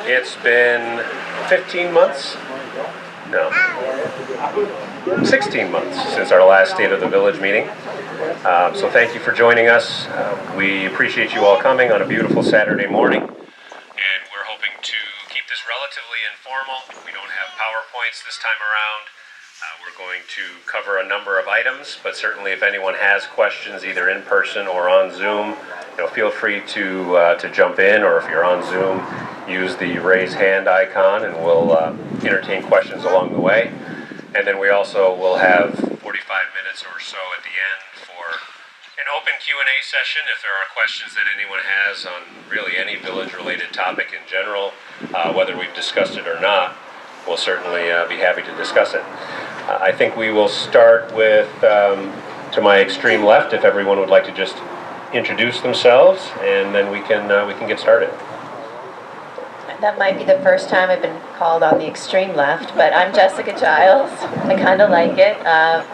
It's been 15 months? No. 16 months since our last State of the Village meeting. So thank you for joining us. We appreciate you all coming on a beautiful Saturday morning. And we're hoping to keep this relatively informal. We don't have PowerPoints this time around. We're going to cover a number of items, but certainly if anyone has questions either in person or on Zoom, feel free to jump in, or if you're on Zoom, use the raise hand icon and we'll entertain questions along the way. And then we also will have 45 minutes or so at the end for an open Q&A session if there are questions that anyone has on really any village-related topic in general, whether we've discussed it or not. We'll certainly be happy to discuss it. I think we will start with, to my extreme left, if everyone would like to just introduce themselves, and then we can get started. That might be the first time I've been called on the extreme left, but I'm Jessica Giles. I kind of like it.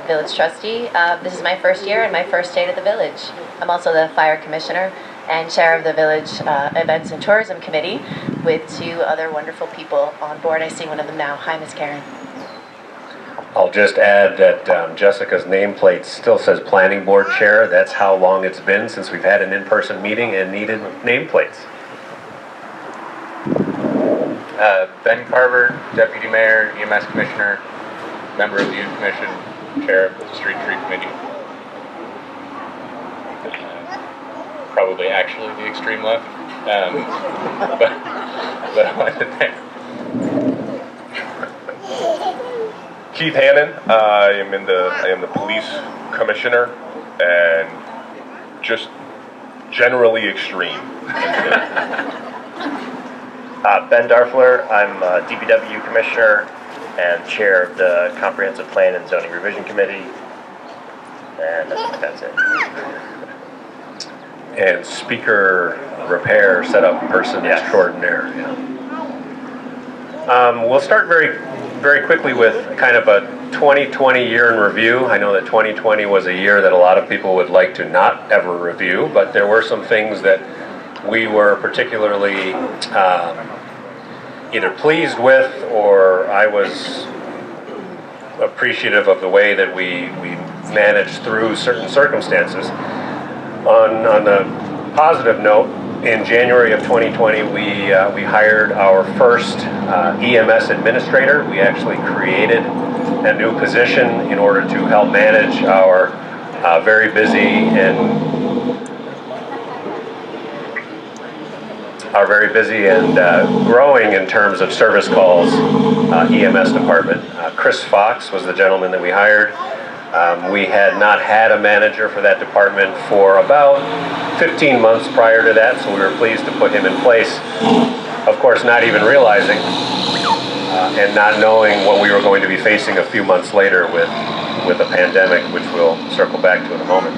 Village trustee. This is my first year and my first day at the village. I'm also the fire commissioner and chair of the village events and tourism committee with two other wonderful people on board. I see one of them now. Hi, Ms. Karen. I'll just add that Jessica's nameplate still says planning board chair. That's how long it's been since we've had an in-person meeting and needed nameplates. Ben Carver, Deputy Mayor, EMS Commissioner, member of the Youth Commission, Chair of the Street Tree Committee. Probably actually the extreme left, but I like to thank. Keith Hannon, I am the police commissioner, and just generally extreme. Ben Darfler, I'm DPW Commissioner and Chair of the Comprehensive Plan and Zoning Revision Committee, and that's it. And speaker repair setup person extraordinaire. Yeah. We'll start very quickly with kind of a 2020 year in review. I know that 2020 was a year that a lot of people would like to not ever review, but there were some things that we were particularly either pleased with, or I was appreciative of the way that we managed through certain circumstances. On a positive note, in January of 2020, we hired our first EMS administrator. We actually created a new position in order to help manage our very busy and growing in terms of service calls EMS department. Chris Fox was the gentleman that we hired. We had not had a manager for that department for about 15 months prior to that, so we were pleased to put him in place. Of course, not even realizing and not knowing what we were going to be facing a few months later with a pandemic, which we'll circle back to in a moment.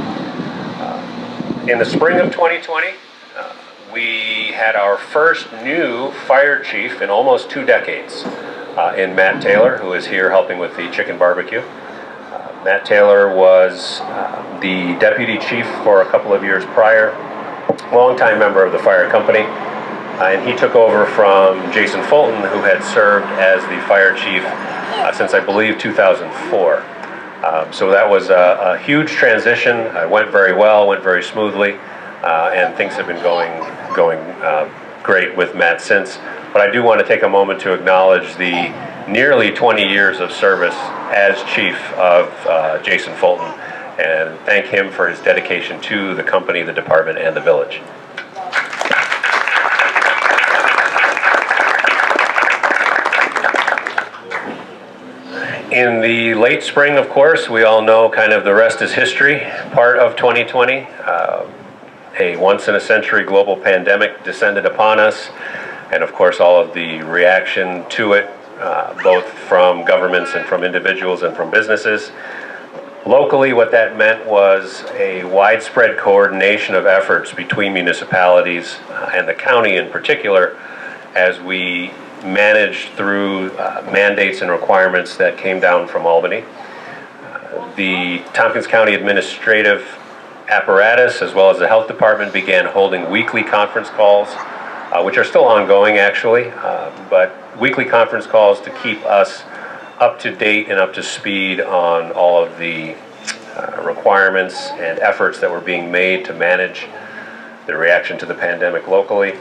In the spring of 2020, we had our first new fire chief in almost 2 decades in Matt Taylor, who is here helping with the chicken barbecue. Matt Taylor was the deputy chief for a couple of years prior, longtime member of the fire company, and he took over from Jason Fulton, who had served as the fire chief since, I believe, 2004. So that was a huge transition. It went very well, went very smoothly, and things have been going great with Matt since. But I do want to take a moment to acknowledge the nearly 20 years of service as chief of Jason Fulton, and thank him for his dedication to the company, the department, and the village. In the late spring, of course, we all know kind of the rest is history part of 2020. A once-in-a-century global pandemic descended upon us, and of course all of the reaction to it, both from governments and from individuals and from businesses. Locally, what that meant was a widespread coordination of efforts between municipalities and the county in particular, as we managed through mandates and requirements that came down from Albany. The Tompkins County Administrative apparatus, as well as the health department, began holding weekly conference calls which are still ongoing actually, but weekly conference calls to keep us up to date and up to speed on all of the requirements and efforts that were being made to manage the reaction to the pandemic locally.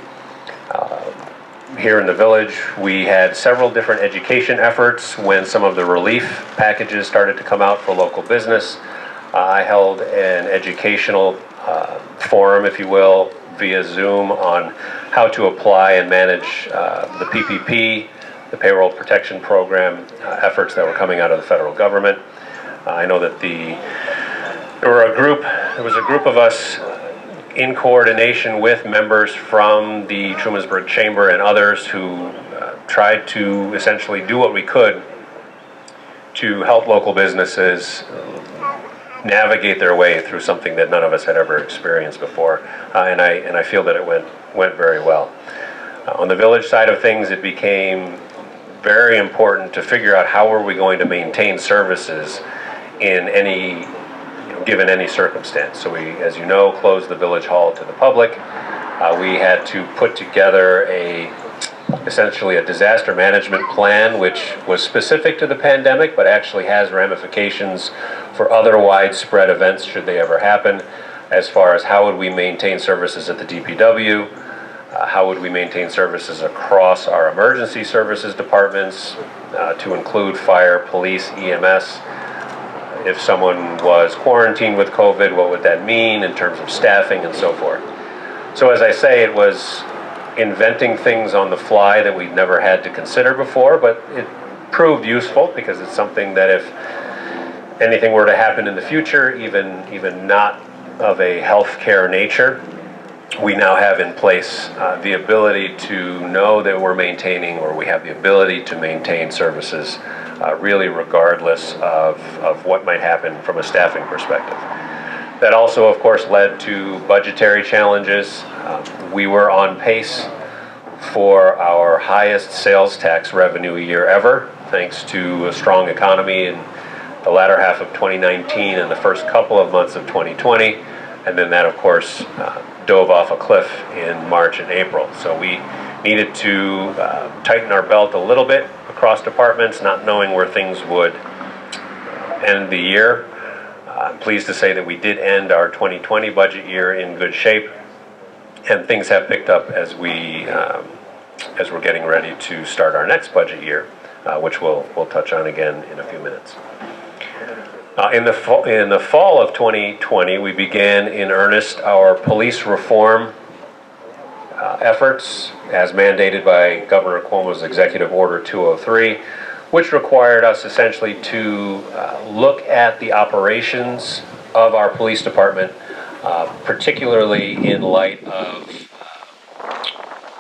Here in the village, we had several different education efforts when some of the relief packages started to come out for local business. I held an educational forum, if you will, via Zoom on how to apply and manage the PPP, the Payroll Protection Program efforts that were coming out of the federal government. I know that there was a group of us in coordination with members from the Trumansburg Chamber and others who tried to essentially do what we could to help local businesses navigate their way through something that none of us had ever experienced before, and I feel that it went very well. On the village side of things, it became very important to figure out how are we going to maintain services in any given any circumstance. So we, as you know, closed the village hall to the public. We had to put together essentially a disaster management plan, which was specific to the pandemic, but actually has ramifications for other widespread events should they ever happen, as far as how would we maintain services at the DPW, how would we maintain services across our emergency services departments, to include fire, police, EMS. If someone was quarantined with COVID, what would that mean in terms of staffing and so forth? So as I say, it was inventing things on the fly that we'd never had to consider before, but it proved useful because it's something that if anything were to happen in the future, even not of a healthcare nature, we now have in place the ability to know that we're maintaining, or we have the ability to maintain services really regardless of what might happen from a staffing perspective. That also, of course, led to budgetary challenges. We were on pace for our highest sales tax revenue year ever, thanks to a strong economy in the latter half of 2019 and the first couple of months of 2020. And then that, of course, dove off a cliff in March and April. So we needed to tighten our belt a little bit across departments, not knowing where things would end the year. I'm pleased to say that we did end our 2020 budget year in good shape, and things have picked up as we're getting ready to start our next budget year, which we'll touch on again in a few minutes. In the fall of 2020, we began in earnest our police reform efforts as mandated by Governor Cuomo's Executive Order 203, which required us essentially to look at the operations of our police department, particularly in light of,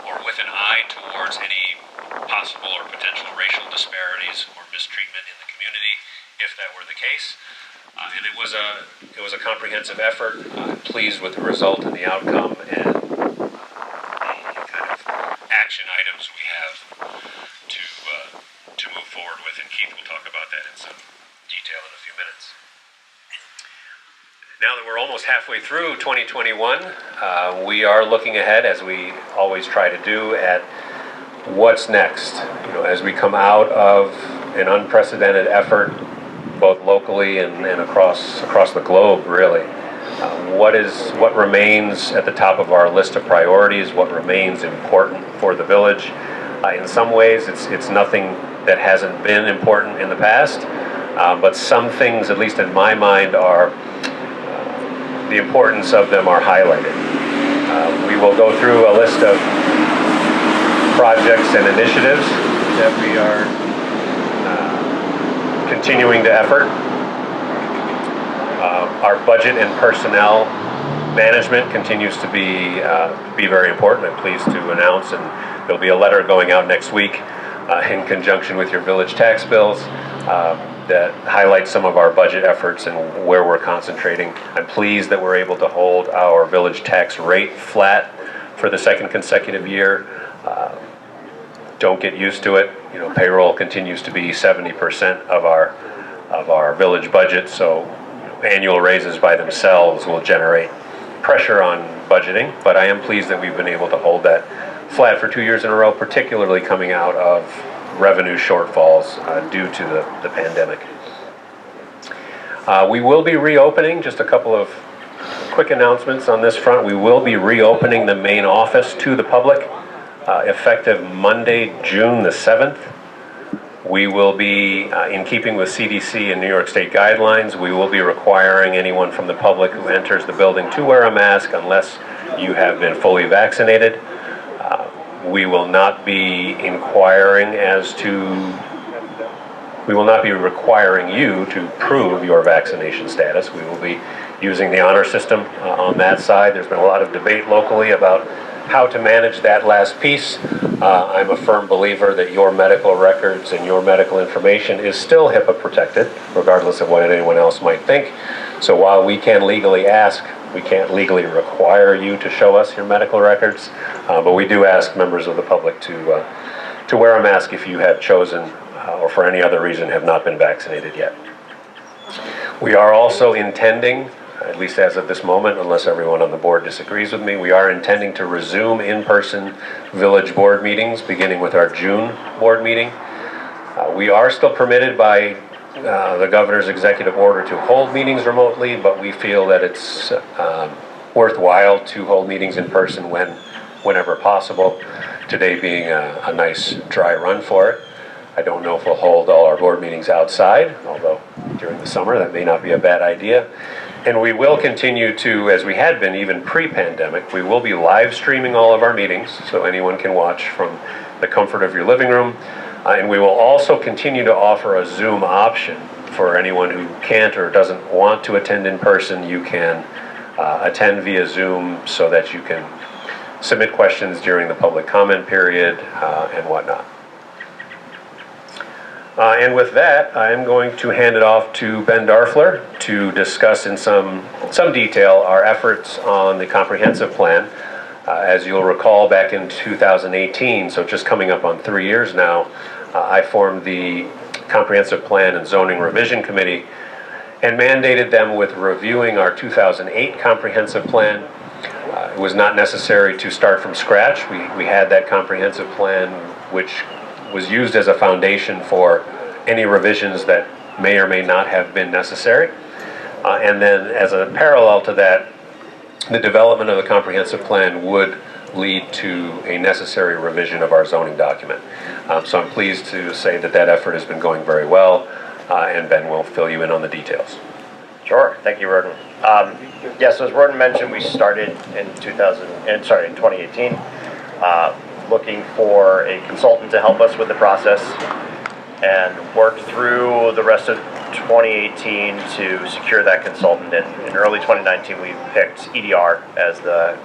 or with an eye towards any possible or potential racial disparities or mistreatment in the community, if that were the case. And it was a comprehensive effort. I'm pleased with the result and the outcome and the kind of action items we have to move forward with, and Keith will talk about that in some detail in a few minutes. Now that we're almost halfway through 2021, we are looking ahead, as we always try to do, at what's next. As we come out of an unprecedented effort, both locally and across the globe, really. What remains at the top of our list of priorities? What remains important for the village? In some ways, it's nothing that hasn't been important in the past, but some things, at least in my mind, are the importance of them are highlighted. We will go through a list of projects and initiatives that we are continuing to effort. Our budget and personnel management continues to be very important. I'm pleased to announce, and there'll be a letter going out next week in conjunction with your village tax bills that highlights some of our budget efforts and where we're concentrating. I'm pleased that we're able to hold our village tax rate flat for the second consecutive year. Don't get used to it. Payroll continues to be 70% of our village budget, so annual raises by themselves will generate pressure on budgeting, but I am pleased that we've been able to hold that flat for 2 years in a row, particularly coming out of revenue shortfalls due to the pandemic. We will be reopening, just a couple of quick announcements on this front. We will be reopening the main office to the public effective Monday, June the 7th. We will be, in keeping with CDC and New York State guidelines, we will be requiring anyone from the public who enters the building to wear a mask unless you have been fully vaccinated. We will not be requiring you to prove your vaccination status. We will be using the honor system on that side. There's been a lot of debate locally about how to manage that last piece. I'm a firm believer that your medical records and your medical information is still HIPAA protected, regardless of what anyone else might think. So while we can legally ask, we can't legally require you to show us your medical records, but we do ask members of the public to wear a mask if you have chosen or for any other reason have not been vaccinated yet. We are also intending, at least as of this moment, unless everyone on the board disagrees with me, we are intending to resume in-person village board meetings, beginning with our June board meeting. We are still permitted by the governor's executive order to hold meetings remotely, but we feel that it's worthwhile to hold meetings in person whenever possible, today being a nice dry run for it. I don't know if we'll hold all our board meetings outside, although during the summer that may not be a bad idea. And we will continue to, as we had been even pre-pandemic, we will be live streaming all of our meetings, so anyone can watch from the comfort of your living room. And we will also continue to offer a Zoom option for anyone who can't or doesn't want to attend in person. You can attend via Zoom so that you can submit questions during the public comment period and whatnot. And with that, I'm going to hand it off to Ben Darfler to discuss in some detail our efforts on the comprehensive plan. As you'll recall, back in 2018, so just coming up on 3 years now, I formed the Comprehensive Plan and Zoning Revision Committee and mandated them with reviewing our 2008 comprehensive plan. It was not necessary to start from scratch. We had that comprehensive plan, which was used as a foundation for any revisions that may or may not have been necessary. And then as a parallel to that, the development of the comprehensive plan would lead to a necessary revision of our zoning document. So I'm pleased to say that that effort has been going very well, and Ben will fill you in on the details. Sure, thank you, Roden. Yes, as Roden mentioned, we started in 2018, looking for a consultant to help us with the process, and worked through the rest of 2018 to secure that consultant. And in early 2019, we picked EDR as the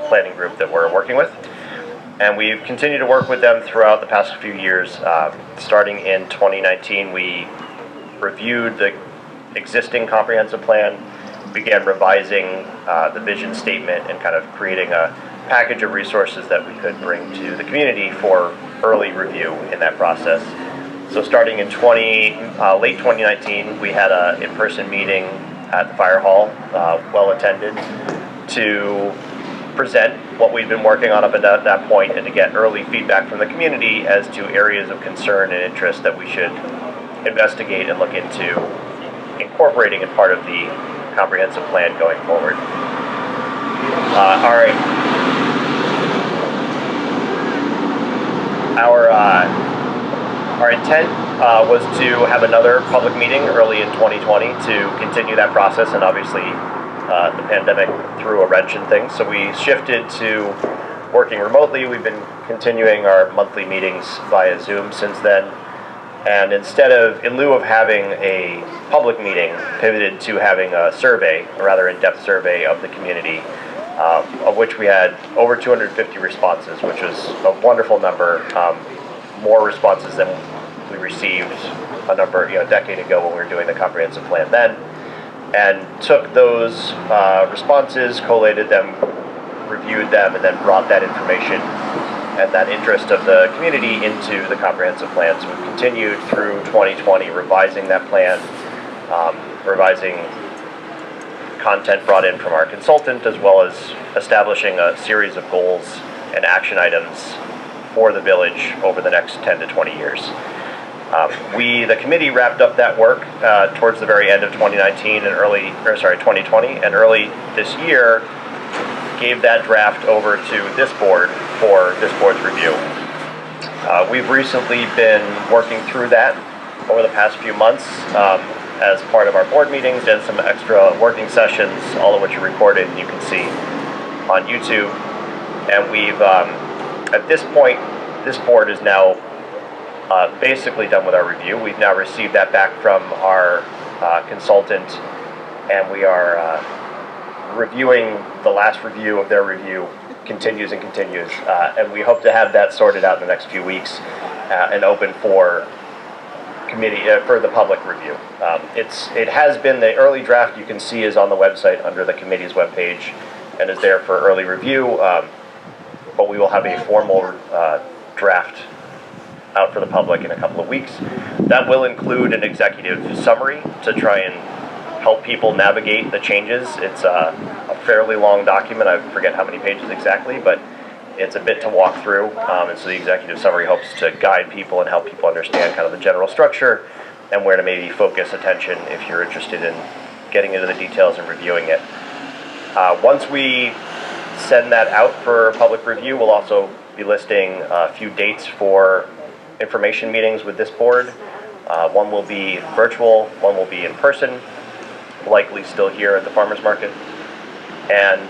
planning group that we're working with. And we've continued to work with them throughout the past few years. Starting in 2019, we reviewed the existing comprehensive plan, began revising the vision statement, and kind of creating a package of resources that we could bring to the community for early review in that process. So starting in late 2019, we had an in-person meeting at the fire hall, well attended, to present what we've been working on up until that point and to get early feedback from the community as to areas of concern and interest that we should investigate and look into incorporating as part of the comprehensive plan going forward. Our intent was to have another public meeting early in 2020 to continue that process, and obviously the pandemic threw a wrench in things, so we shifted to working remotely. We've been continuing our monthly meetings via Zoom since then, and in lieu of having a public meeting, pivoted to having a survey, a rather in-depth survey of the community, of which we had over 250 responses, which was a wonderful number, more responses than we received a decade ago when we were doing the comprehensive plan then, and took those responses, collated them, reviewed them, and then brought that information and that interest of the community into the comprehensive plan. So we've continued through 2020 revising that plan, revising content brought in from our consultant, as well as establishing a series of goals and action items for the village over the next 10 to 20 years. The committee wrapped up that work towards the very end of 2019 and 2020, and early this year gave that draft over to this board for this board's review. We've recently been working through that over the past few months as part of our board meetings and some extra working sessions, all of which are recorded and you can see on YouTube. And we've, at this point, this board is now basically done with our review. We've now received that back from our consultant, and we are reviewing the last review of their review. Continues and continues, and we hope to have that sorted out in the next few weeks and open for committee for the public review. It has been, the early draft you can see is on the website under the committee's webpage and is there for early review, but we will have a formal draft out for the public in a couple of weeks. That will include an executive summary to try and help people navigate the changes. It's a fairly long document. I forget how many pages exactly, but it's a bit to walk through. And so the executive summary hopes to guide people and help people understand kind of the general structure and where to maybe focus attention if you're interested in getting into the details and reviewing it. Once we send that out for public review, we'll also be listing a few dates for information meetings with this board. One will be virtual, one will be in person, likely still here at the farmers market. And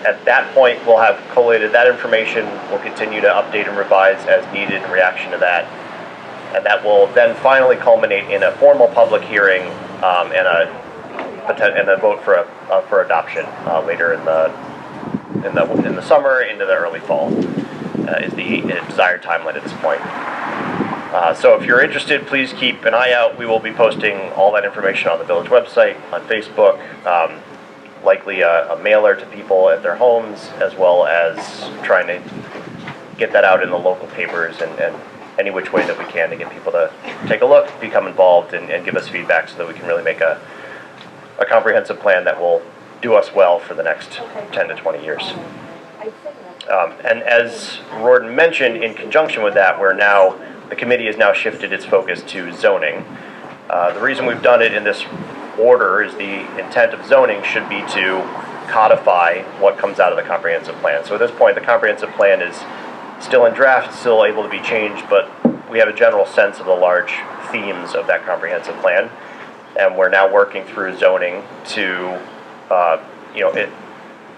at that point, we'll have collated that information. We'll continue to update and revise as needed in reaction to that. And that will then finally culminate in a formal public hearing and a vote for adoption later in the summer into the early fall is the desired timeline at this point. So if you're interested, please keep an eye out. We will be posting all that information on the village website, on Facebook, likely a mailer to people at their homes, as well as trying to get that out in the local papers and any which way that we can to get people to take a look, become involved, and give us feedback so that we can really make a comprehensive plan that will do us well for the next 10 to 20 years. And as Rorden mentioned, in conjunction with that, the committee has now shifted its focus to zoning. The reason we've done it in this order is the intent of zoning should be to codify what comes out of the comprehensive plan. So at this point, the comprehensive plan is still in draft, still able to be changed, but we have a general sense of the large themes of that comprehensive plan. And we're now working through zoning to,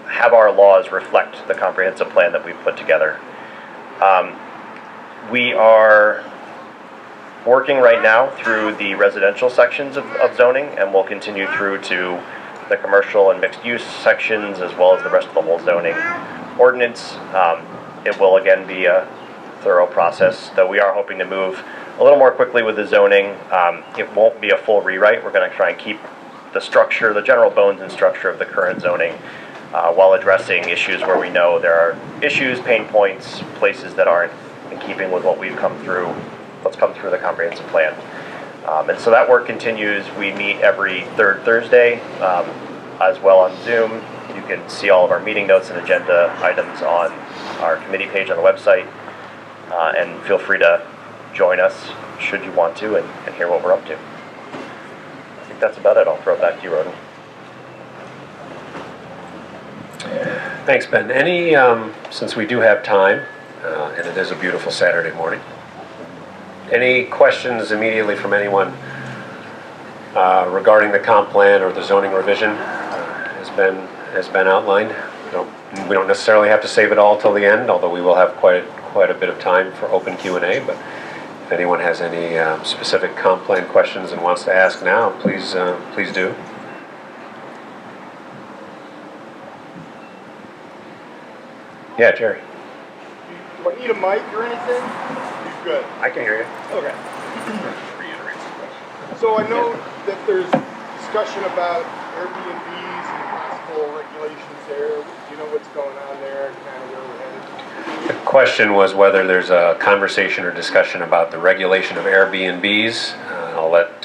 have our laws reflect the comprehensive plan that we've put together. We are working right now through the residential sections of zoning, and we'll continue through to the commercial and mixed use sections, as well as the rest of the whole zoning ordinance. It will again be a thorough process, though we are hoping to move a little more quickly with the zoning. It won't be a full rewrite. We're going to try and keep the structure, the general bones and structure of the current zoning, while addressing issues where we know there are issues, pain points, places that aren't in keeping with what's come through the comprehensive plan. And so that work continues. We meet every third Thursday, as well on Zoom. You can see all of our meeting notes and agenda items on our committee page on the website. And feel free to join us should you want to and hear what we're up to. I think that's about it. I'll throw it back to you, Rorden. Thanks, Ben. Any, since we do have time, and it is a beautiful Saturday morning, any questions immediately from anyone regarding the comp plan or the zoning revision has been outlined? We don't necessarily have to save it all till the end, although we will have quite a bit of time for open Q&A. But if anyone has any specific comp plan questions and wants to ask now, please do. Yeah, Jerry. Do I need a mic or anything? You're good. I can hear you. Okay. So I know that there's discussion about Airbnbs and possible regulations there. Do you know what's going on there and kind of where we're headed? The question was whether there's a conversation or discussion about the regulation of Airbnbs. I'll let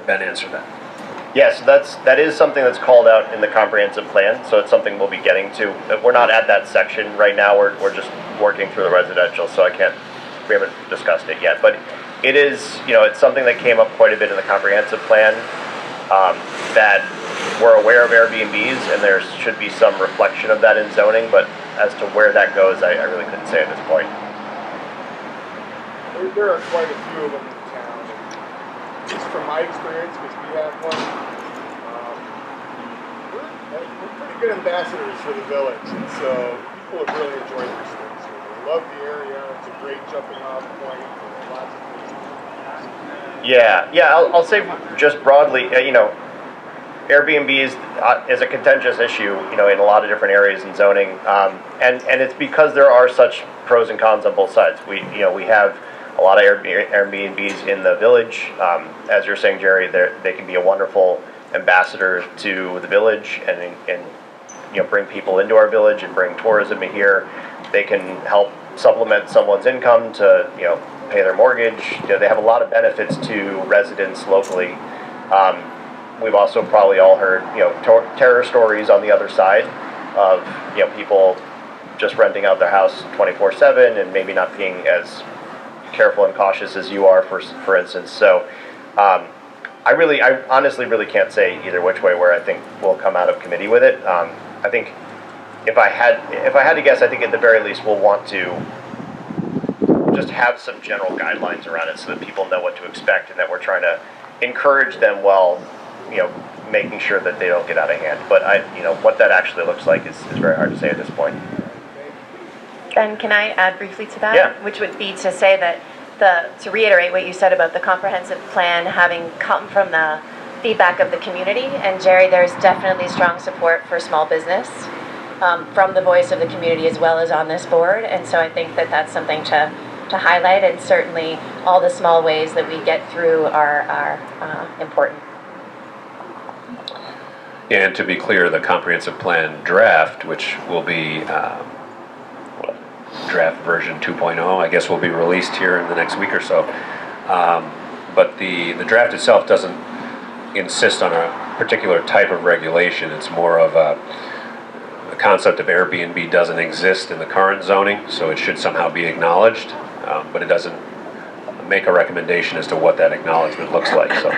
Ben answer that. Yes, that is something that's called out in the comprehensive plan, so it's something we'll be getting to. We're not at that section right now, we're just working through the residential, so we haven't discussed it yet. But it is, it's something that came up quite a bit in the comprehensive plan, that we're aware of Airbnbs, and there should be some reflection of that in zoning, but as to where that goes, I really couldn't say at this point. There are quite a few of them in town. Just from my experience, because we have one, we're pretty good ambassadors for the village, and so people have really enjoyed their stays here. They love the area. It's a great jumping off point for lots of things. Yeah, I'll say just broadly, Airbnbs is a contentious issue, in a lot of different areas in zoning, and it's because there are such pros and cons on both sides. We have a lot of Airbnbs in the village. As you're saying, Jerry, they can be a wonderful ambassador to the village and bring people into our village and bring tourism here. They can help supplement someone's income to pay their mortgage. They have a lot of benefits to residents locally. We've also probably all heard terror stories on the other side of people just renting out their house 24/7 and maybe not being as careful and cautious as you are, for instance. So I honestly really can't say either which way where I think we'll come out of committee with it. I think if I had to guess, I think at the very least we'll want to just have some general guidelines around it so that people know what to expect, and that we're trying to encourage them while making sure that they don't get out of hand. But what that actually looks like is very hard to say at this point. Ben, can I add briefly to that? Yeah. Which would be to say that to reiterate what you said about the comprehensive plan having come from the feedback of the community. And Jerry, there's definitely strong support for small business from the voice of the community as well as on this board. And so I think that that's something to highlight, and certainly all the small ways that we get through are important. And to be clear, the comprehensive plan draft, which will be draft version 2.0, I guess will be released here in the next week or so. But the draft itself doesn't insist on a particular type of regulation. It's more of the concept of Airbnb doesn't exist in the current zoning, so it should somehow be acknowledged, but it doesn't make a recommendation as to what that acknowledgement looks like. So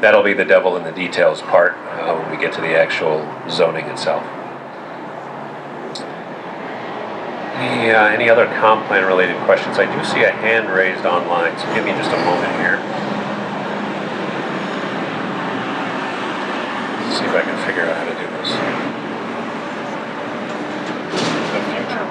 that'll be the devil in the details part when we get to the actual zoning itself. Any other comp plan related questions? I do see a hand raised online, so give me just a moment here. Let's see if I can figure out how to do this. The future.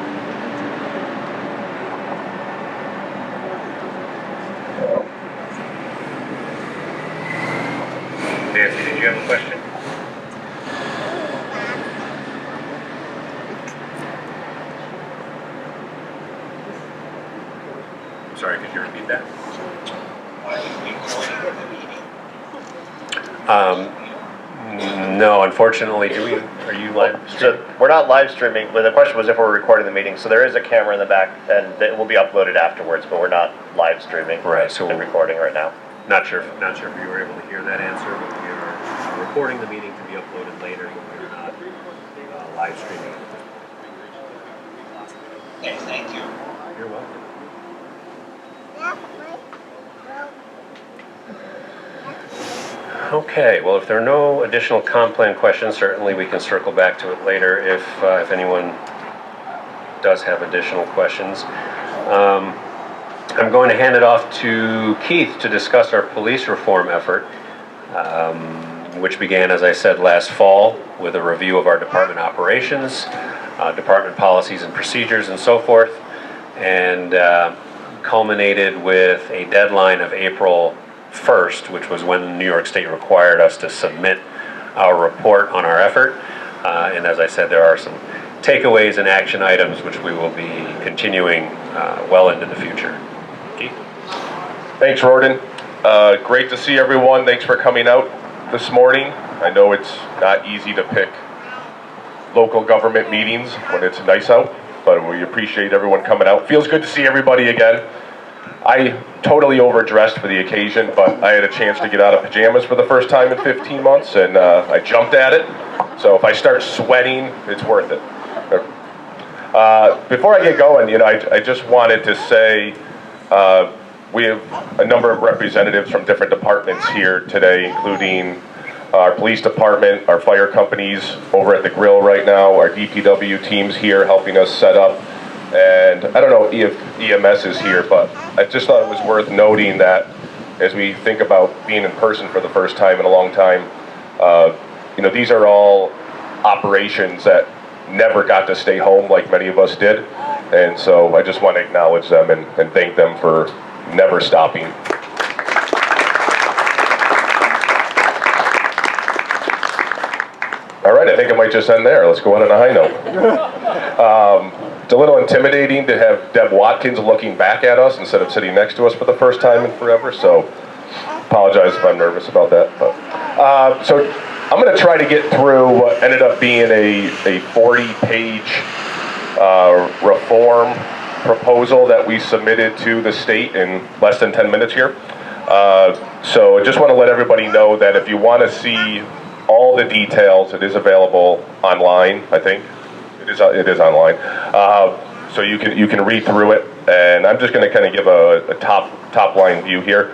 Nancy, did you have a question? Sorry, could you repeat that? No, unfortunately. Are you live? So we're not live streaming, but the question was if we're recording the meeting. So there is a camera in the back, and it will be uploaded afterwards, but we're not live streaming. Right, so we're recording right now. Not sure if you were able to hear that answer, but we are recording the meeting to be uploaded later, but we are not live streaming. Okay, thank you. You're welcome. Okay, well, if there are no additional comp plan questions, certainly we can circle back to it later if anyone does have additional questions. I'm going to hand it off to Keith to discuss our police reform effort, which began, as I said, last fall with a review of our department operations, department policies and procedures, and so forth, and culminated with a deadline of April 1st, which was when New York State required us to submit our report on our effort. And as I said, there are some takeaways and action items which we will be continuing well into the future. Keith? Thanks, Rorden. Great to see everyone. Thanks for coming out this morning. I know it's not easy to pick local government meetings when it's nice out, but we appreciate everyone coming out. Feels good to see everybody again. I totally overdressed for the occasion, but I had a chance to get out of pajamas for the first time in 15 months, and I jumped at it. So if I start sweating, it's worth it. Before I get going, I just wanted to say we have a number of representatives from different departments here today, including our police department, our fire companies over at the grill right now, our DPW teams here helping us set up. And I don't know if EMS is here, but I just thought it was worth noting that as we think about being in person for the first time in a long time, these are all operations that never got to stay home like many of us did. And so I just want to acknowledge them and thank them for never stopping. All right, I think I might just end there. Let's go out on a high note. It's a little intimidating to have Deb Watkins looking back at us instead of sitting next to us for the first time in forever, so apologize if I'm nervous about that. But, so I'm going to try to get through what ended up being a 40-page reform proposal that we submitted to the state in less than 10 minutes here. So I just want to let everybody know that if you want to see all the details, it is available online, I think. It is online, so you can read through it, and I'm just going to kind of give a top line view here.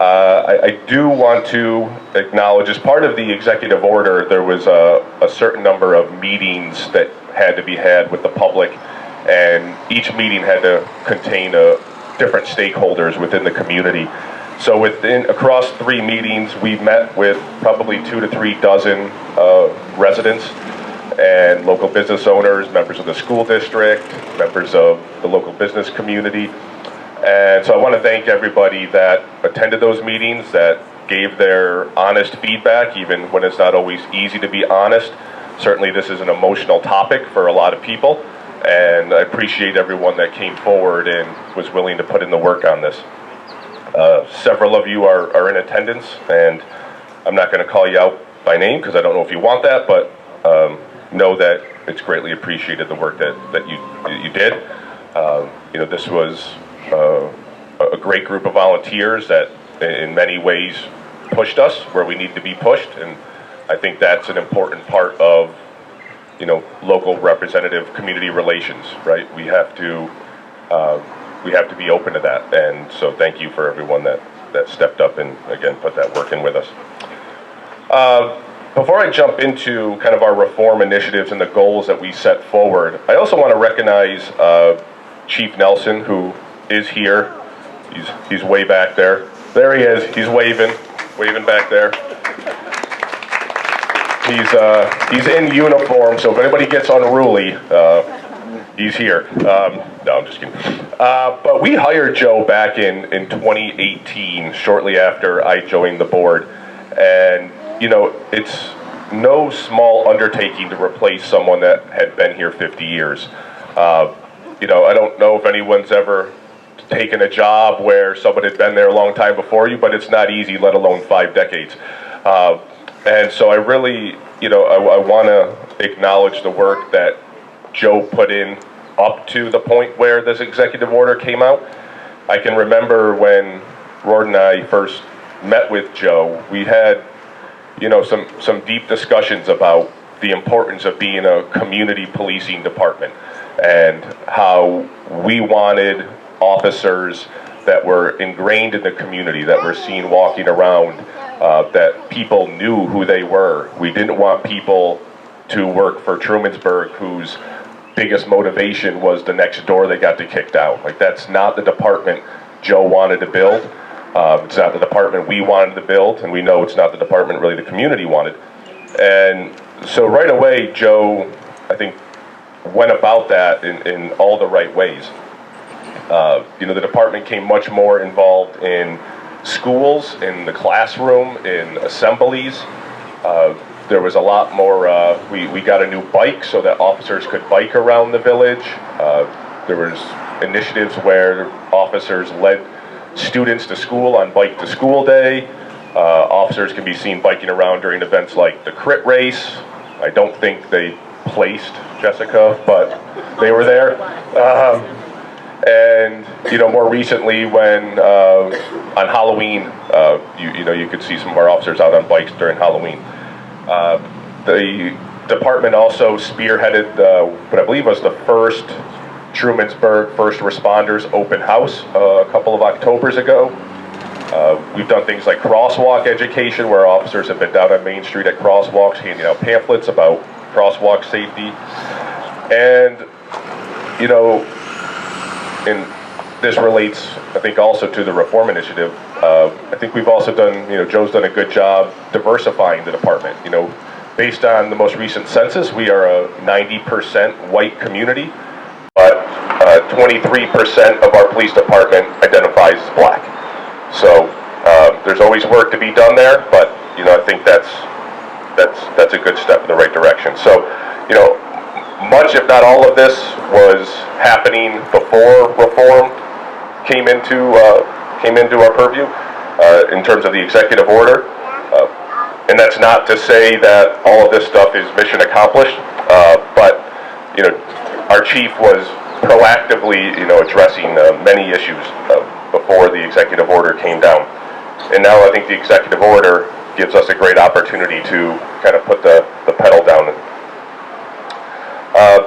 I do want to acknowledge, as part of the executive order, there was a certain number of meetings that had to be had with the public, and each meeting had to contain different stakeholders within the community. So across 3 meetings, we met with probably 2 to 3 dozen residents and local business owners, members of the school district, members of the local business community. And so I want to thank everybody that attended those meetings, that gave their honest feedback, even when it's not always easy to be honest. Certainly this is an emotional topic for a lot of people, and I appreciate everyone that came forward and was willing to put in the work on this. Several of you are in attendance, and I'm not going to call you out by name because I don't know if you want that, but know that it's greatly appreciated, the work that you did. This was a great group of volunteers that in many ways pushed us where we need to be pushed, and I think that's an important part of local representative community relations, right? We have to be open to that, and so thank you for everyone that stepped up and again put that work in with us. Before I jump into kind of our reform initiatives and the goals that we set forward, I also want to recognize Chief Nelson, who is here. He's way back there. There he is. He's waving back there. He's in uniform, so if anybody gets unruly, he's here. No, I'm just kidding. But we hired Joe back in 2018, shortly after I joined the board, and it's no small undertaking to replace someone that had been here 50 years. I don't know if anyone's ever taken a job where someone had been there a long time before you, but it's not easy, let alone 5 decades. And so I really, I want to acknowledge the work that Joe put in up to the point where this executive order came out. I can remember when Rord and I first met with Joe, we had some deep discussions about the importance of being a community policing department and how we wanted officers that were ingrained in the community, that were seen walking around, that people knew who they were. We didn't want people to work for Trumansburg whose biggest motivation was the next door they got to kicked out. Like, that's not the department Joe wanted to build. It's not the department we wanted to build, and we know it's not the department really the community wanted. And so right away, Joe, I think, went about that in all the right ways. The department came much more involved in schools, in the classroom, in assemblies. There was a lot more, we got a new bike so that officers could bike around the village. There was initiatives where officers led students to school on Bike to School Day. Officers can be seen biking around during events like the crit race. I don't think they placed, Jessica, but they were there. And more recently, when on Halloween, you could see some of our officers out on bikes during Halloween. The department also spearheaded what I believe was the first Trumansburg First Responders open house a couple of Octobers ago. We've done things like crosswalk education, where officers have been down on Main Street at crosswalks handing out pamphlets about crosswalk safety. And, and this relates, I think, also to the reform initiative. I think we've also done, Joe's done a good job diversifying the department. Based on the most recent census, we are a 90% white community, but 23% of our police department identifies as black. So there's always work to be done there, but I think that's a good step in the right direction. So much, if not all of this, was happening before reform came into our purview in terms of the executive order. And that's not to say that all of this stuff is mission accomplished, but our chief was proactively addressing many issues before the executive order came down. And now I think the executive order gives us a great opportunity to kind of put the pedal down.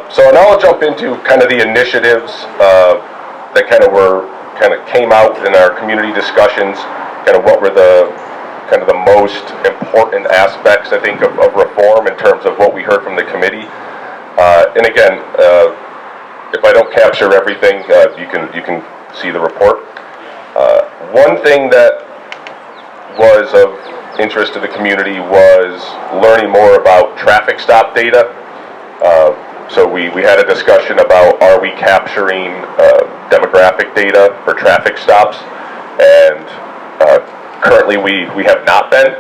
So now I'll jump into kind of the initiatives that kind of came out in our community discussions, kind of what were the most important aspects, I think, of reform in terms of what we heard from the committee. And again, if I don't capture everything, you can see the report. One thing that was of interest to the community was learning more about traffic stop data. So we had a discussion about, are we capturing demographic data for traffic stops? And currently we have not been,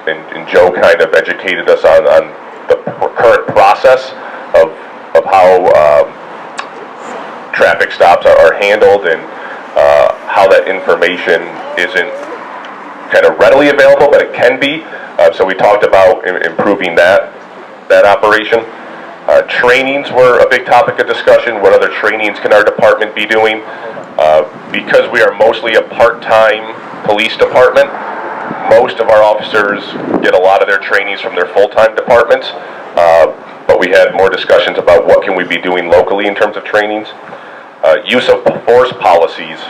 and Joe kind of educated us on the current process of how traffic stops are handled, and how that information isn't kind of readily available, but it can be. So we talked about improving that operation. Trainings were a big topic of discussion. What other trainings can our department be doing? Because we are mostly a part-time police department, most of our officers get a lot of their trainings from their full-time departments, but we had more discussions about what can we be doing locally in terms of trainings. Use of force policies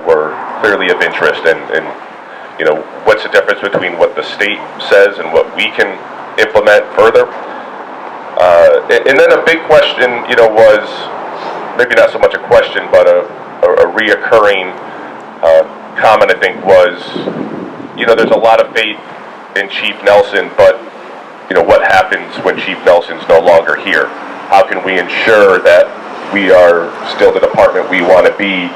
were clearly of interest, and what's the difference between what the state says and what we can implement further. And then a big question, was maybe not so much a question, but a reoccurring comment, I think, was, there's a lot of faith in Chief Nelson, but what happens when Chief Nelson's no longer here? How can we ensure that we are still the department we want to be,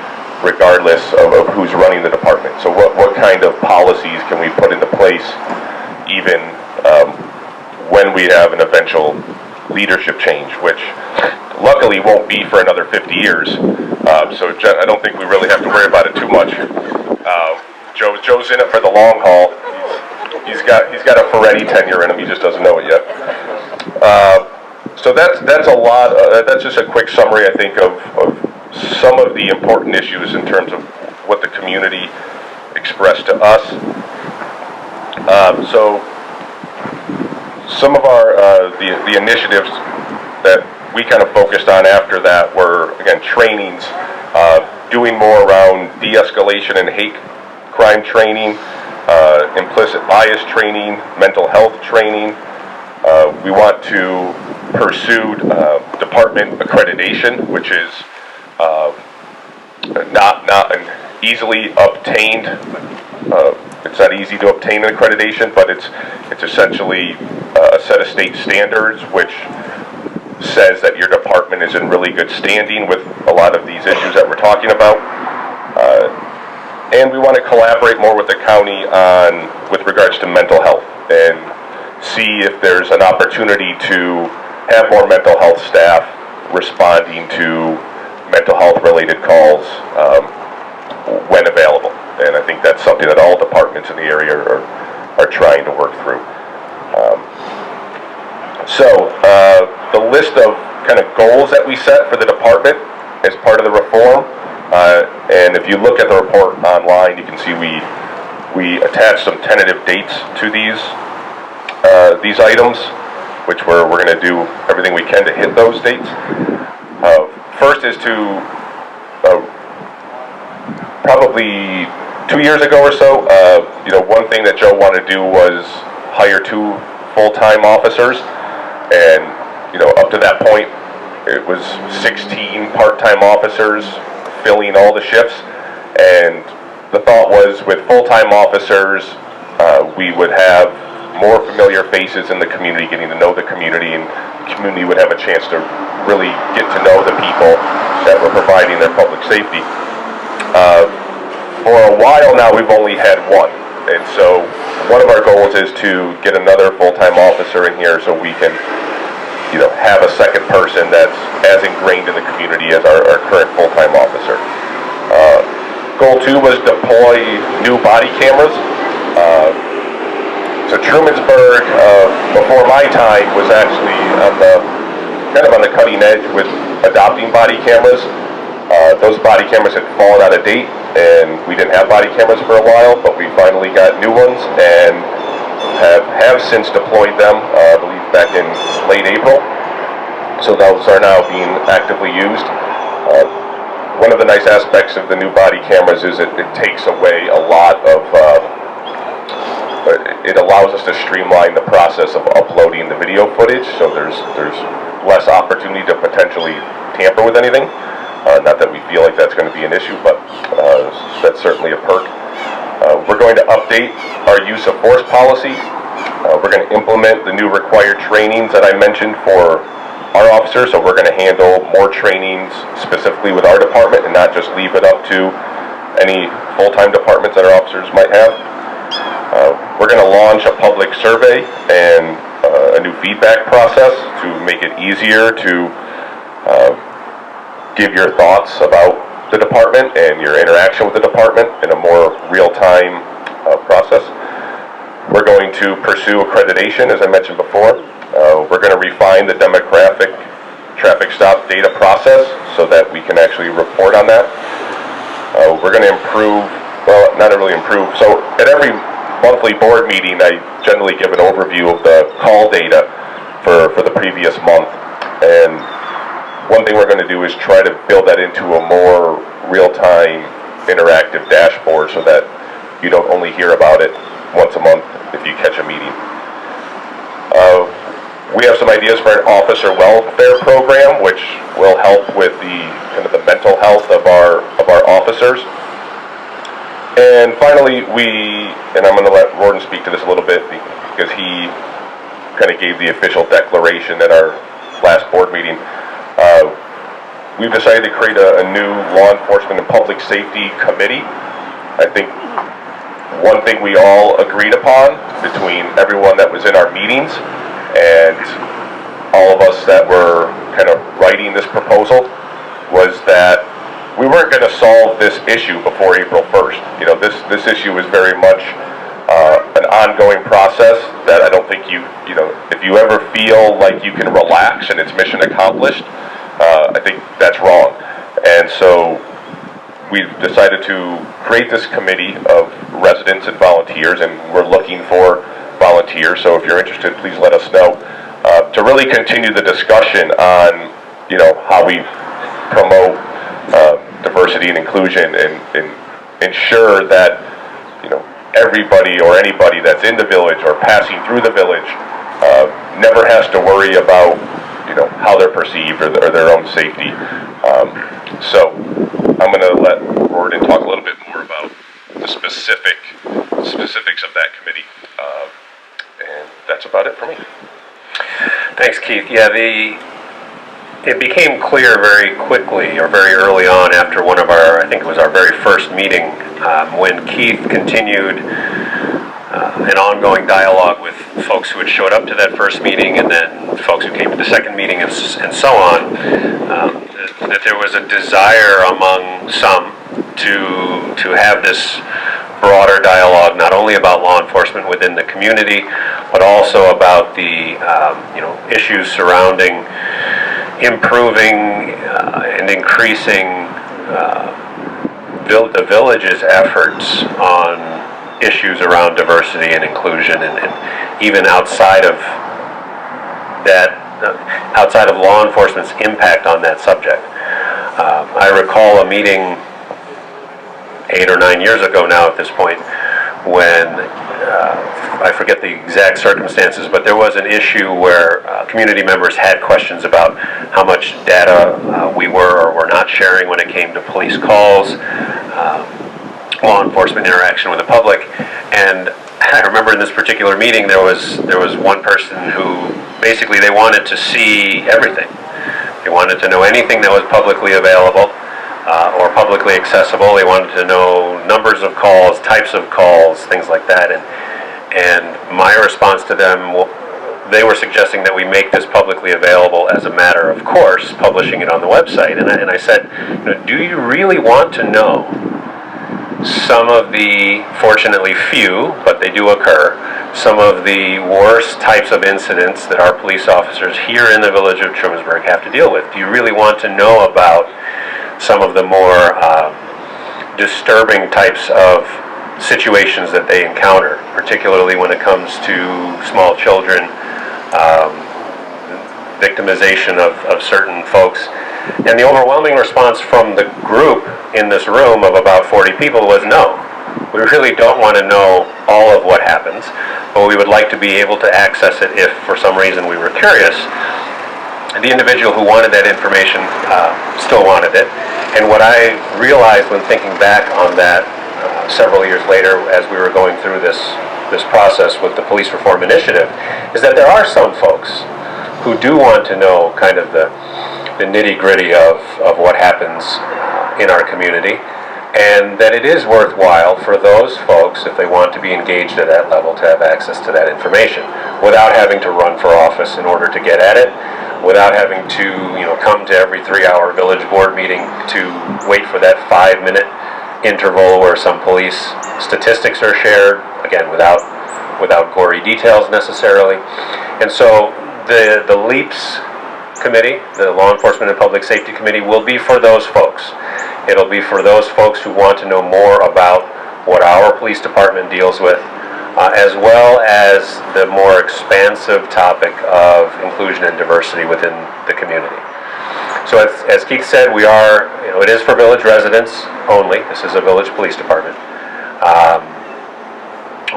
regardless of who's running the department? So what kind of policies can we put into place, even when we have an eventual leadership change, which luckily won't be for another 50 years. So I don't think we really have to worry about it too much. Joe's in it for the long haul. He's got a Ferretti tenure in him. He just doesn't know it yet. So that's a lot. That's just a quick summary, I think, of some of the important issues in terms of what the community expressed to us. So some of our the initiatives that we kind of focused on after that were, again, trainings, doing more around de-escalation and hate crime training, implicit bias training, mental health training. We want to pursue department accreditation, which is not an easily obtained. It's not easy to obtain an accreditation, but it's essentially a set of state standards which says that your department is in really good standing with a lot of these issues that we're talking about. And we want to collaborate more with the county with regards to mental health, and see if there's an opportunity to have more mental health staff responding to mental health related calls when available. And I think that's something that all departments in the area are trying to work through. So the list of kind of goals that we set for the department as part of the reform And if you look at the report online, you can see we attached some tentative dates to these items, which we're going to do everything we can to hit those dates. First is to probably 2 years ago or so, one thing that Joe wanted to do was hire 2 full-time officers, and up to that point it was 16 part-time officers filling all the shifts, and the thought was with full-time officers we would have more familiar faces in the community, getting to know the community, and the community would have a chance to really get to know the people that were providing their public safety. For a while now, we've only had 1, and so one of our goals is to get another full-time officer in here so we can, have a second person that's as ingrained in the community as our current full-time officer. Goal 2 was deploy new body cameras. So Trumansburg, before my time, was actually on the cutting edge with adopting body cameras. Those body cameras had fallen out of date, and we didn't have body cameras for a while, but we finally got new ones and have since deployed them, I believe back in late April. So those are now being actively used. One of the nice aspects of the new body cameras is it takes away a lot of, it allows us to streamline the process of uploading the video footage, so there's less opportunity to potentially tamper with anything. Not that we feel like that's going to be an issue, but that's certainly a perk. We're going to update our use of force policy. We're going to implement the new required trainings that I mentioned for our officers, so we're going to handle more trainings specifically with our department and not just leave it up to any full-time departments that our officers might have. We're going to launch a public survey and a new feedback process to make it easier to give your thoughts about the department and your interaction with the department in a more real-time process. We're going to pursue accreditation, as I mentioned before. We're going to refine the demographic traffic stop data process so that we can actually report on that. We're going to improve, well, not really improve, so at every monthly board meeting I generally give an overview of the call data for the previous month, and one thing we're going to do is try to build that into a more real-time interactive dashboard so that you don't only hear about it once a month if you catch a meeting. We have some ideas for an officer welfare program, which will help with the mental health of our officers. And finally, and I'm going to let Gordon speak to this a little bit because he kind of gave the official declaration at our last board meeting. We've decided to create a new law enforcement and public safety committee. I think one thing we all agreed upon between everyone that was in our meetings and all of us that were kind of writing this proposal was that we weren't going to solve this issue before April 1st. This issue is very much an ongoing process that I don't think if you ever feel like you can relax and it's mission accomplished, I think that's wrong. And so we've decided to create this committee of residents and volunteers, and we're looking for volunteers, so if you're interested, please let us know, to really continue the discussion on how we promote diversity and inclusion and ensure that everybody or anybody that's in the village or passing through the village never has to worry about how they're perceived or their own safety. So I'm going to let Gordon talk a little bit more about the specifics of that committee, and that's about it for me. Thanks, Keith. Yeah, it became clear very quickly or very early on after one of our, I think it was our very first meeting, when Keith continued an ongoing dialogue with folks who had showed up to that first meeting and then folks who came to the second meeting and so on, that there was a desire among some to have this broader dialogue, not only about law enforcement within the community, but also about the issues surrounding improving and increasing the village's efforts on issues around diversity and inclusion, and even outside of that, outside of law enforcement's impact on that subject. I recall a meeting 8 or 9 years ago now at this point, when I forget the exact circumstances, but there was an issue where community members had questions about how much data we were or were not sharing when it came to police calls, law enforcement interaction with the public. And I remember in this particular meeting there was one person who basically they wanted to see everything. They wanted to know anything that was publicly available or publicly accessible. They wanted to know numbers of calls, types of calls, things like that. And my response to them, they were suggesting that we make this publicly available as a matter of course, publishing it on the website. And I said, do you really want to know some of the, fortunately few, but they do occur, some of the worst types of incidents that our police officers here in the village of Trumansburg have to deal with? Do you really want to know about some of the more disturbing types of situations that they encounter, particularly when it comes to small children, victimization of certain folks? And the overwhelming response from the group in this room of about 40 people was no. We really don't want to know all of what happens, but we would like to be able to access it if for some reason we were curious. The individual who wanted that information still wanted it. And what I realized when thinking back on that several years later as we were going through this process with the Police Reform Initiative is that there are some folks who do want to know kind of the nitty-gritty of what happens in our community, and that it is worthwhile for those folks, if they want to be engaged at that level, to have access to that information without having to run for office in order to get at it, without having to come to every 3-hour village board meeting to wait for that 5-minute interval where some police statistics are shared, again without gory details necessarily. And so the LEAPS committee, the Law Enforcement and Public Safety Committee, will be for those folks. It'll be for those folks who want to know more about what our police department deals with, as well as the more expansive topic of inclusion and diversity within the community. So as Keith said, we are, it is for village residents only. This is a village police department.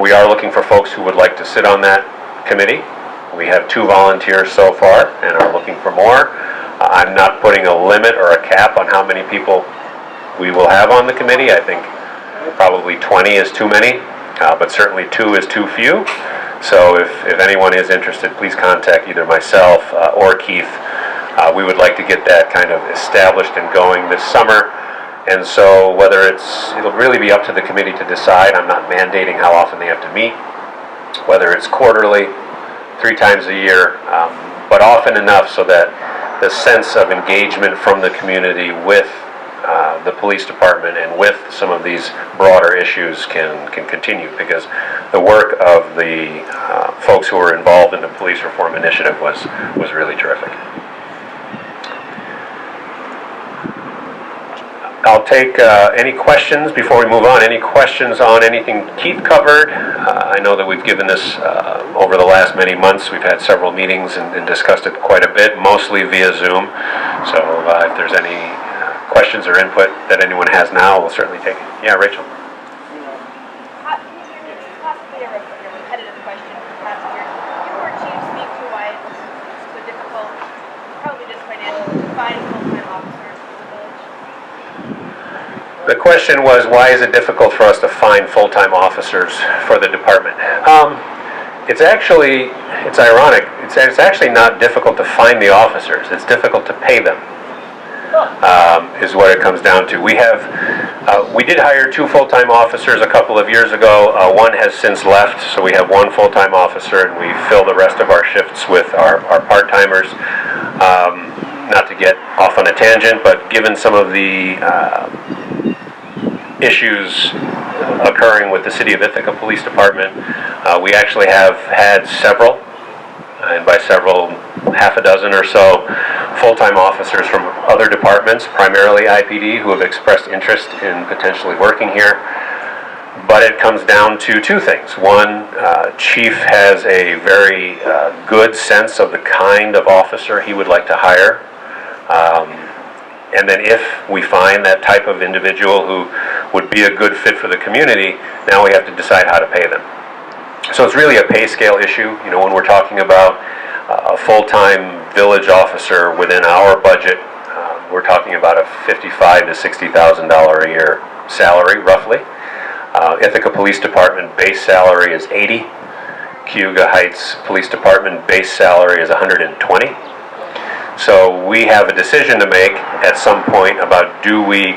We are looking for folks who would like to sit on that committee. We have 2 volunteers so far and are looking for more. I'm not putting a limit or a cap on how many people we will have on the committee. I think probably 20 is too many, but certainly 2 is too few. So if anyone is interested, please contact either myself or Keith. We would like to get that kind of established and going this summer. And so it'll really be up to the committee to decide. I'm not mandating how often they have to meet, whether it's quarterly, 3 times a year, but often enough so that the sense of engagement from the community with the police department and with some of these broader issues can continue, because the work of the folks who were involved in the Police Reform Initiative was really terrific. I'll take any questions before we move on. Any questions on anything Keith covered? I know that we've given this over the last many months. We've had several meetings and discussed it quite a bit, mostly via Zoom. So if there's any questions or input that anyone has now, we'll certainly take it. Yeah, Rachel? Possibly a repetitive question from past years. You or Chief speak to why it's so difficult, probably just financially, to find full-time officers for the village? The question was, why is it difficult for us to find full-time officers for the department? It's ironic. It's actually not difficult to find the officers. It's difficult to pay them, is what it comes down to. We did hire 2 full-time officers a couple of years ago. One has since left, so we have 1 full-time officer, and we fill the rest of our shifts with our part-timers. Not to get off on a tangent, but given some of the issues occurring with the City of Ithaca Police Department, we actually have had several, and by several, half a dozen or so, full-time officers from other other departments, primarily IPD, who have expressed interest in potentially working here. But it comes down to two things. One, Chief has a very good sense of the kind of officer he would like to hire. And then if we find that type of individual who would be a good fit for the community, now we have to decide how to pay them. So it's really a pay scale issue. You know, when we're talking about a full-time village officer within our budget, we're talking about a $55,000 to $60,000 a year salary, roughly. Ithaca Police Department base salary is $80,000. Cayuga Heights Police Department base salary is $120,000. So we have a decision to make at some point about do we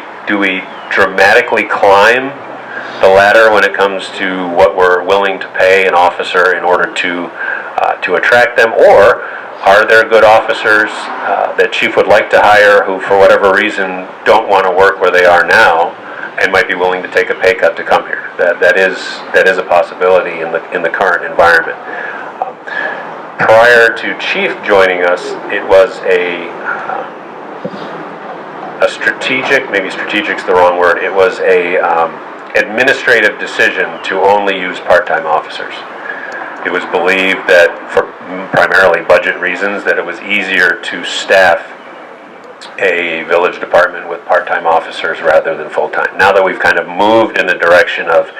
dramatically climb the ladder when it comes to what we're willing to pay an officer in order to attract them, or are there good officers that Chief would like to hire who, for whatever reason, don't want to work where they are now and might be willing to take a pay cut to come here? That is a possibility in the current environment. Prior to Chief joining us, it was a strategic, maybe strategic's the wrong word, it was a administrative decision to only use part-time officers. It was believed that, for primarily budget reasons, that it was easier to staff a village department with part-time officers rather than full-time. Now that we've kind of moved in the direction of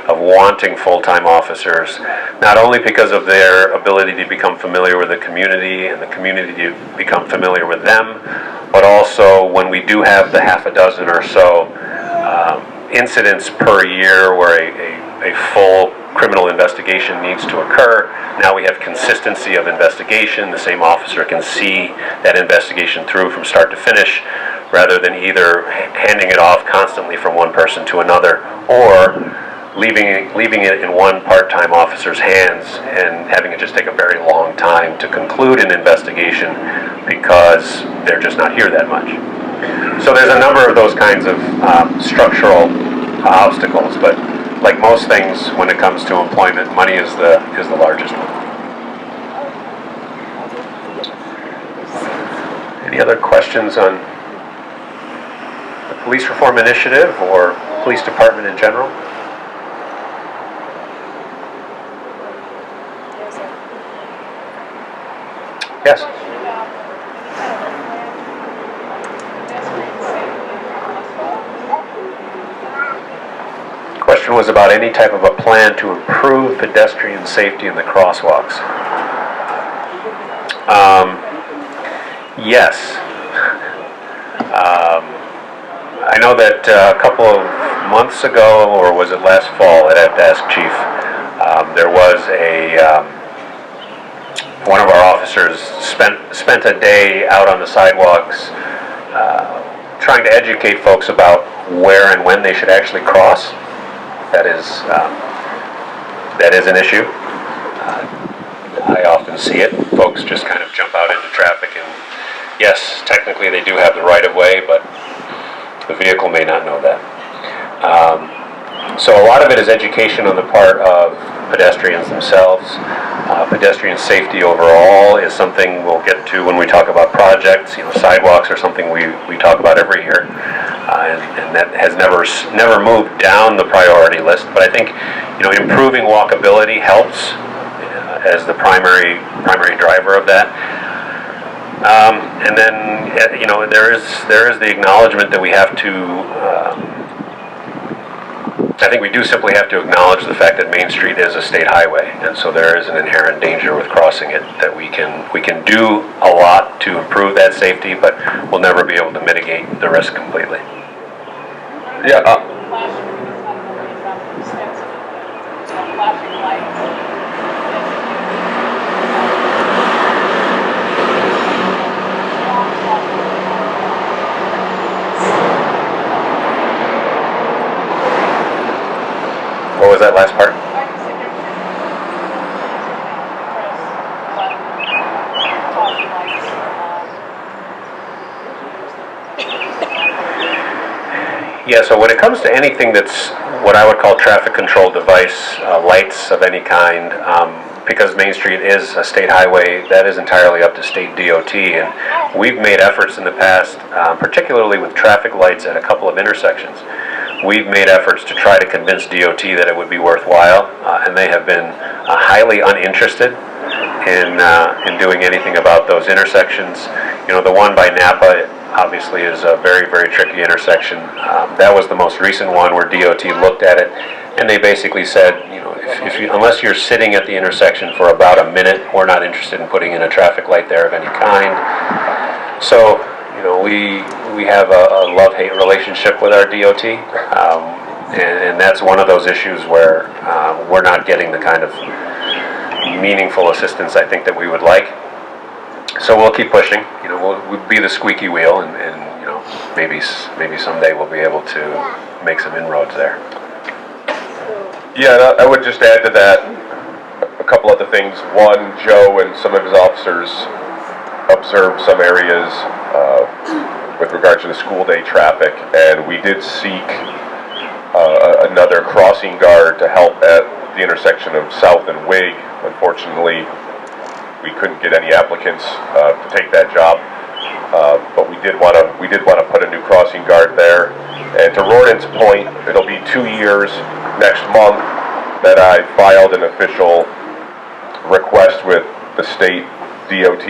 wanting full-time officers, not only because of their ability to become familiar with the community and the community to become familiar with them, but also when we do have the half a dozen or so incidents per year where a full criminal investigation needs to occur, now we have consistency of investigation. The same officer can see that investigation through from start to finish, rather than either handing it off constantly from one person to another, or leaving it in one part-time officer's hands and having it just take a very long time to conclude an investigation because they're just not here that much. So there's a number of those kinds of structural obstacles, but like most things when it comes to employment, money is the largest one. Any other questions on the police reform initiative or police department in general? Yes. Question was about any type of a plan to improve pedestrian safety in the crosswalks. Yes. I know that a couple of months ago, or was it last fall, I'd have to ask Chief, there was one of our officers spent a day out on the sidewalks trying to educate folks about where and when they should actually cross. That is an issue. I often see it. Folks just kind of jump out into traffic, and yes, technically they do have the right of way, but the vehicle may not know that. So a lot of it is education on the part of pedestrians themselves. Pedestrian safety overall is something we'll get to when we talk about projects. You know, sidewalks are something we talk about every year, and that has never moved down the priority list. But I think, you know, improving walkability helps as the primary driver of that. And then, you know, there is the acknowledgement that we have to. I think we do simply have to acknowledge the fact that Main Street is a state highway, and so there is an inherent danger with crossing it. That we can do a lot to improve that safety, but we'll never be able to mitigate the risk completely. Yeah. What was that last part? Yeah, so when it comes to anything that's what I would call traffic control device, lights of any kind, because Main Street is a state highway, that is entirely up to state DOT, and we've made efforts in the past, particularly with traffic lights at a couple of intersections. We've made efforts to try to convince DOT that it would be worthwhile, and they have been highly uninterested in doing anything about those intersections. You know, the one by Napa obviously is a very, very tricky intersection. That was the most recent one where DOT looked at it, and they basically said, you know, unless you're sitting at the intersection for about a minute, we're not interested in putting in a traffic light there of any kind. So, you know, we have a love-hate relationship with our DOT, and that's one of those issues where we're not getting the kind of meaningful assistance I think that we would like. So we'll keep pushing. You know, we'll be the squeaky wheel, and you know, maybe someday we'll be able to make some inroads there. Yeah, and I would just add to that a couple other things. One, Joe and some of his officers observed some areas with regard to the school day traffic, and we did seek another crossing guard to help at the intersection of South and Whig. Unfortunately, we couldn't get any applicants to take that job, but we did want to put a new crossing guard there. And to Rorden's point, it'll be 2 years next month that I filed an official request with the state DOT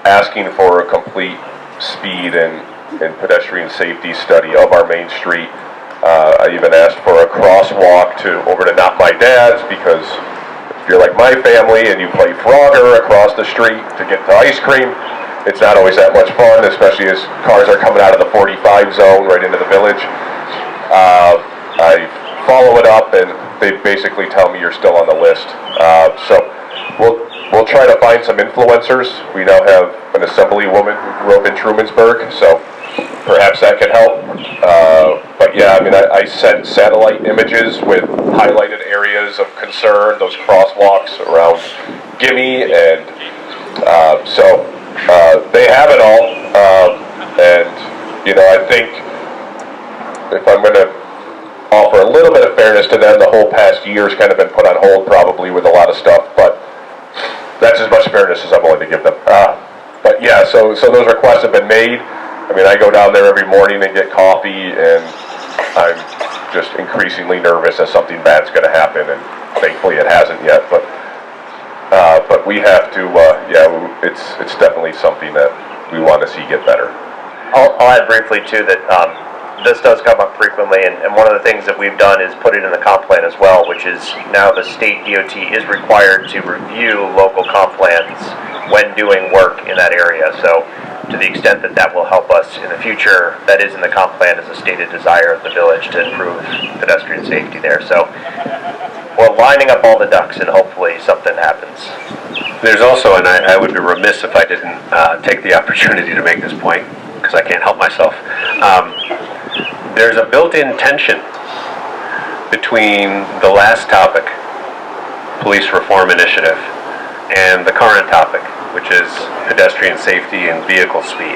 asking for a complete speed and pedestrian safety study of our main street. I even asked for a crosswalk over to Not My Dad's, because if you're like my family and you play Frogger across the street to get to ice cream, it's not always that much fun, especially as cars are coming out of the 45 zone right into the village. I follow it up, and they basically tell me you're still on the list. So we'll try to find some influencers. We now have an assembly woman who grew up in Trumansburg, so perhaps that could help. But yeah, I mean, I sent satellite images with highlighted areas of concern, those crosswalks around Gimme, and so they have it all. And, you know, I think if I'm going to offer a little bit of fairness to them, the whole past year's kind of been put on hold probably with a lot of stuff, but that's as much fairness as I'm willing to give them. But yeah, so those requests have been made. I mean, I go down there every morning and get coffee, and I'm just increasingly nervous that something bad's going to happen, and thankfully it hasn't yet. But we have to, yeah, it's definitely something that we want to see get better. I'll add briefly too that this does come up frequently, and one of the things that we've done is put it in the comp plan as well, which is now the state DOT is required to review local comp plans when doing work in that area. So to the extent that that will help us in the future, that is in the comp plan as a stated desire of the village to improve pedestrian safety there. So we're lining up all the ducks, and hopefully something happens. There's also, and I would be remiss if I didn't take the opportunity to make this point, because I can't help myself. There's a built-in tension between the last topic, police reform initiative, and the current topic, which is pedestrian safety and vehicle speed.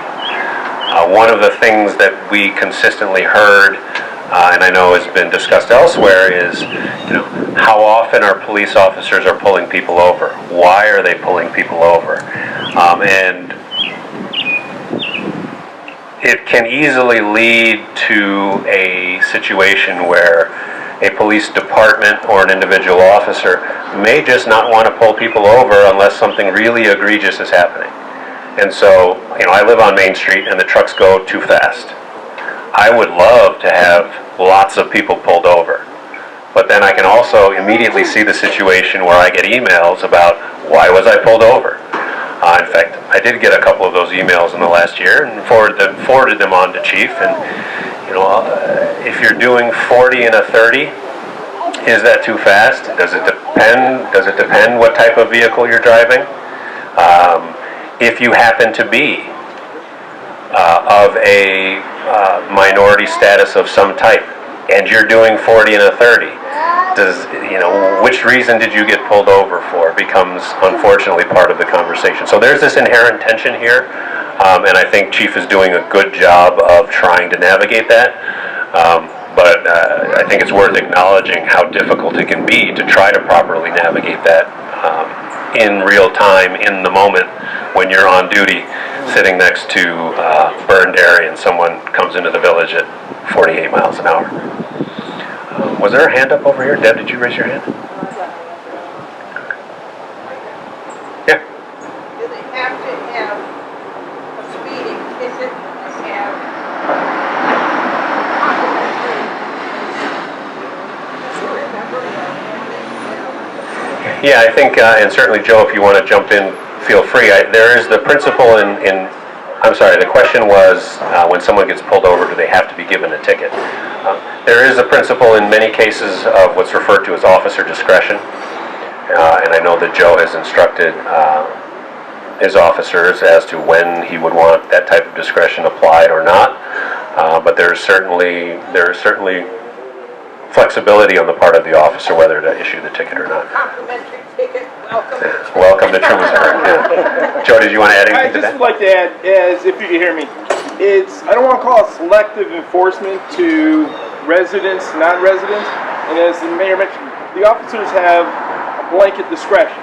One of the things that we consistently heard, and I know has been discussed elsewhere, is, you know, how often are police officers are pulling people over? Why are they pulling people over? And it can easily lead to a situation where a police department or an individual officer may just not want to pull people over unless something really egregious is happening. And so, you know, I live on Main Street and the trucks go too fast. I would love to have lots of people pulled over. But then I can also immediately see the situation where I get emails about, why was I pulled over? In fact, I did get a couple of those emails in the last year and forwarded them on to Chief. And, you know, if you're doing 40 and a 30, is that too fast? Does it depend? Does it depend what type of vehicle you're driving? If you happen to be of a minority status of some type, and you're doing 40 and a 30, which reason did you get pulled over for becomes unfortunately part of the conversation. So there's this inherent tension here, and I think Chief is doing a good job of trying to navigate that. But I think it's worth acknowledging how difficult it can be to try to properly navigate that in real time, in the moment, when you're on duty, sitting next to burned area and someone comes into the village at 48 miles an hour. Was there a hand up over here? Deb, did you raise your hand? Yeah. Do they have to have a speeding ticket to have Yeah, I think, and certainly Joe, if you want to jump in, feel free. There is the principle I'm sorry, the question was, when someone gets pulled over, do they have to be given a ticket? There is a principle in many cases of what's referred to as officer discretion, and I know that Joe has instructed his officers as to when he would want that type of discretion applied or not, but there is certainly flexibility on the part of the officer whether to issue the ticket or not. complimentary ticket? Welcome. Welcome to Trumansburg. Yeah. Joe, did you want to add I anything to just that? would like to add, as if you can hear me, I don't want to call it selective enforcement to residents, non-residents, and as the mayor mentioned, the officers have a blanket discretion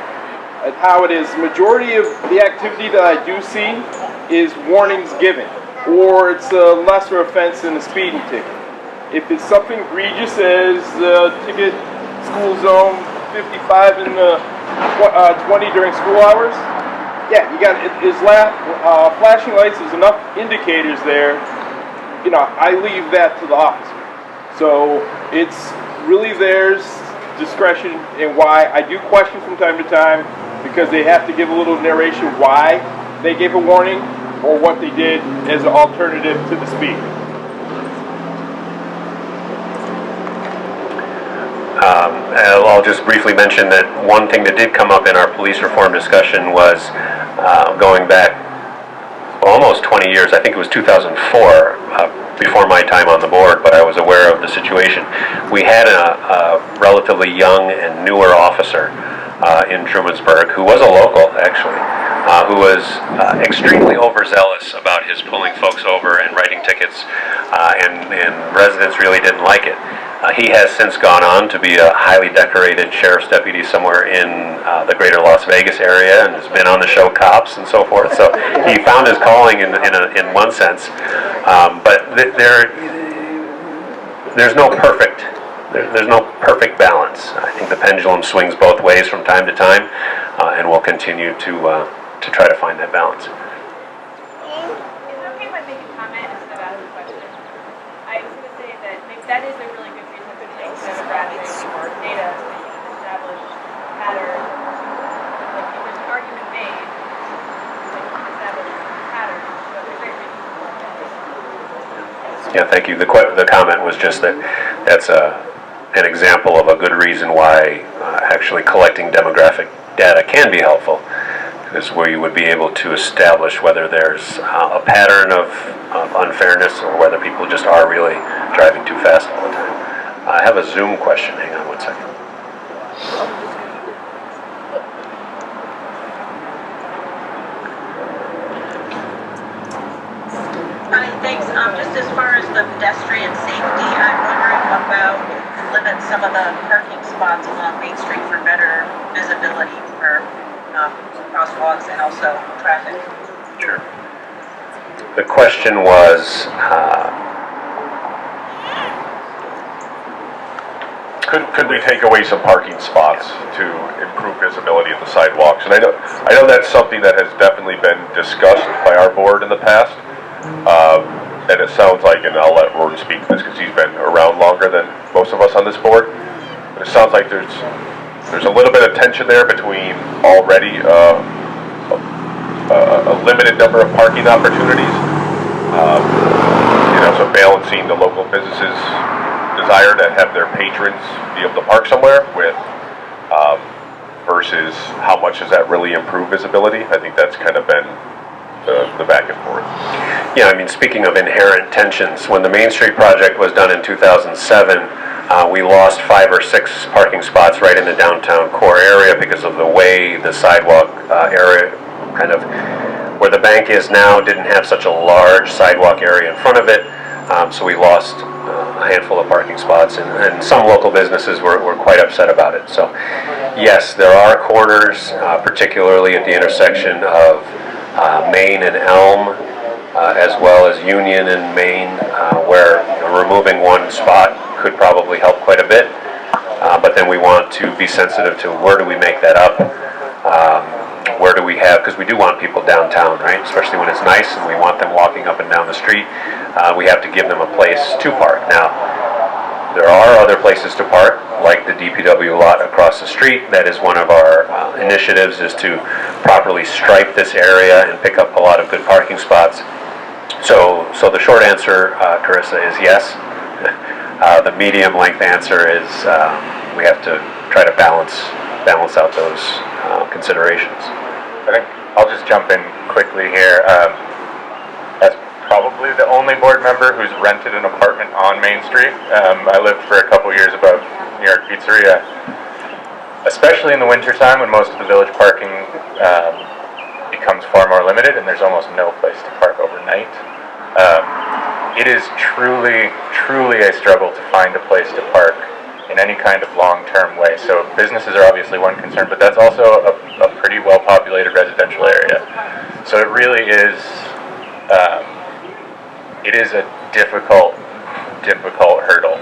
at how it is. Majority of the activity that I do see is warnings given, or it's a lesser offense than a speeding ticket. If it's something egregious as ticket, school zone 55 and 20 during school hours, yeah, you got flashing lights. There's enough indicators there. You know, I leave that to the officer. So it's really theirs discretion, and why I do question from time to time because they have to give a little narration why they gave a warning or what they did as an alternative to the speed. I'll just briefly mention that one thing that did come up in our police reform discussion was going back almost 20 years. I think it was 2004, before my time on the board, but I was aware of the situation. We had a relatively young and newer officer in Trumansburg who was a local, actually, who was extremely overzealous about his pulling folks over and writing tickets, and residents really didn't like it. He has since gone on to be a highly decorated sheriff's deputy somewhere in the greater Las Vegas area and has been on the show Cops and so forth. So he found his calling in one sense. But there's no perfect balance. I think the pendulum swings both ways from time to time, and we'll continue to try to find that balance. Is it okay if I make a comment instead of ask a question? I was going to say that maybe that is a really good reason to take demographics or data so you can establish patterns. Like if there's an argument made, then you can establish patterns. So it's a great reason to look at this. Yeah, thank you. The comment was just that that's an example of a good reason why actually collecting demographic data can be helpful, because we would be able to establish whether there's a pattern of unfairness or whether people just are really driving too fast all the time. I have a Zoom question. Hang on one second. Hi, thanks. Just as far as the pedestrian safety, I'm wondering about limit some of the parking spots along Main Street for better visibility for crosswalks and also traffic. Sure. The question was, Could we take away some parking spots to improve visibility of the sidewalks? And I know that's something that has definitely been discussed by our board in the past. And it sounds like, and I'll let Roden speak to this because he's been around longer than most of us on this board, but it sounds like there's a little bit of tension there between already a limited number of parking opportunities. So balancing the local businesses' desire to have their patrons be able to park somewhere with versus how much does that really improve visibility. I think that's kind of been the back and forth. yeah, I mean, speaking of inherent tensions, when the Main Street project was done in 2007, we lost 5 or 6 parking spots right in the downtown core area because of the way the sidewalk area, kind of where the bank is now, didn't have such a large sidewalk area in front of it. So we lost a handful of parking spots, and some local businesses were quite upset about it. So Yes, there are corners, particularly at the intersection of Main and Elm, as well as Union and Main, where removing one spot could probably help quite a bit. But then we want to be sensitive to where do we make that up? Where do we have, because we do want people downtown, right? Especially when it's nice and we want them walking up and down the street. We have to give them a place to park. Now, there are other places to park, like the DPW lot across the street. That is one of our initiatives, is to properly stripe this area and pick up a lot of good parking spots. So the short answer, Carissa, is yes. The medium length answer is we have to try to balance out those considerations. I think I'll just jump in quickly here. As probably the only board member who's rented an apartment on Main Street. I lived for a couple years above New York Pizzeria. Especially in the wintertime when most of the village parking becomes far more limited and there's almost no place to park overnight. It is truly a struggle to find a place to park in any kind of long-term way. So businesses are obviously one concern, but that's also a pretty well-populated residential area. So it really is, it is a difficult hurdle.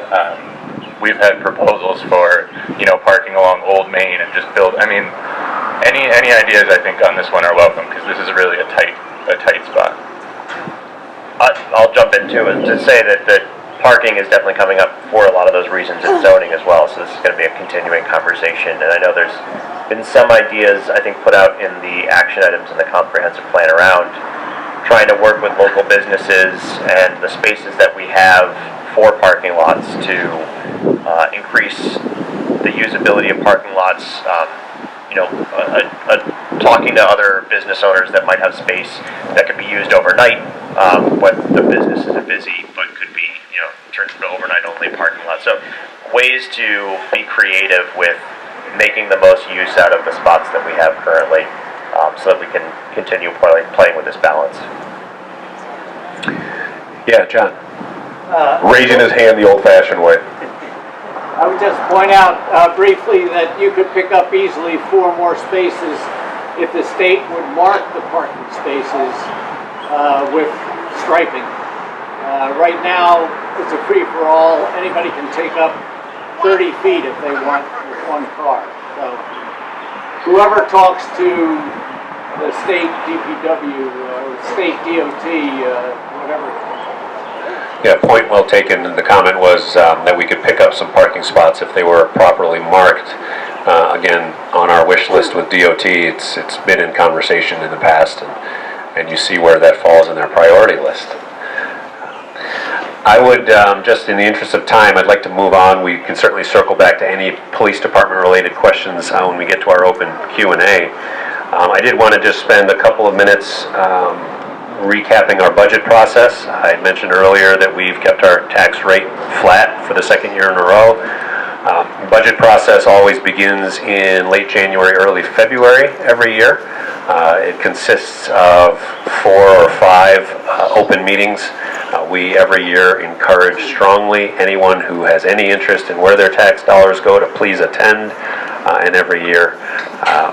We've had proposals for, parking along Old Main and just build, any ideas I think on this one are welcome, because this is really a tight spot. I'll jump in too and to say that parking is definitely coming up for a lot of those reasons in zoning as well. So this is going to be a continuing conversation. And I know there's been some ideas, I think, put out in the action items in the comprehensive plan around trying to work with local businesses and the spaces that we have for parking lots to increase the usability of parking lots. Talking to other business owners that might have space that could be used overnight when the business isn't busy, but could be, turned into overnight only parking lot. So ways to be creative with making the most use out of the spots that we have currently, so that we can continue playing with this balance. Yeah, John. Raising his hand the old-fashioned way. I would just point out briefly that you could pick up easily 4 more spaces if the state would mark the parking spaces with striping. Right now, it's a free-for-all. Anybody can take up 30 feet if they want with one car. So whoever talks to the state DPW or state DOT, whatever. Yeah, point well taken. The comment was that we could pick up some parking spots if they were properly marked. Again, on our wish list with DOT, it's been in conversation in the past, and you see where that falls in their priority list. I would, just in the interest of time, I'd like to move on. We can certainly circle back to any police department related questions when we get to our open Q&A. I did want to just spend a couple of minutes recapping our budget process. I mentioned earlier that we've kept our tax rate flat for the second year in a row. Budget process always begins in late January, early February every year. It consists of 4 or 5 open meetings. We every year encourage strongly anyone who has any interest in where their tax dollars go to please attend. And every year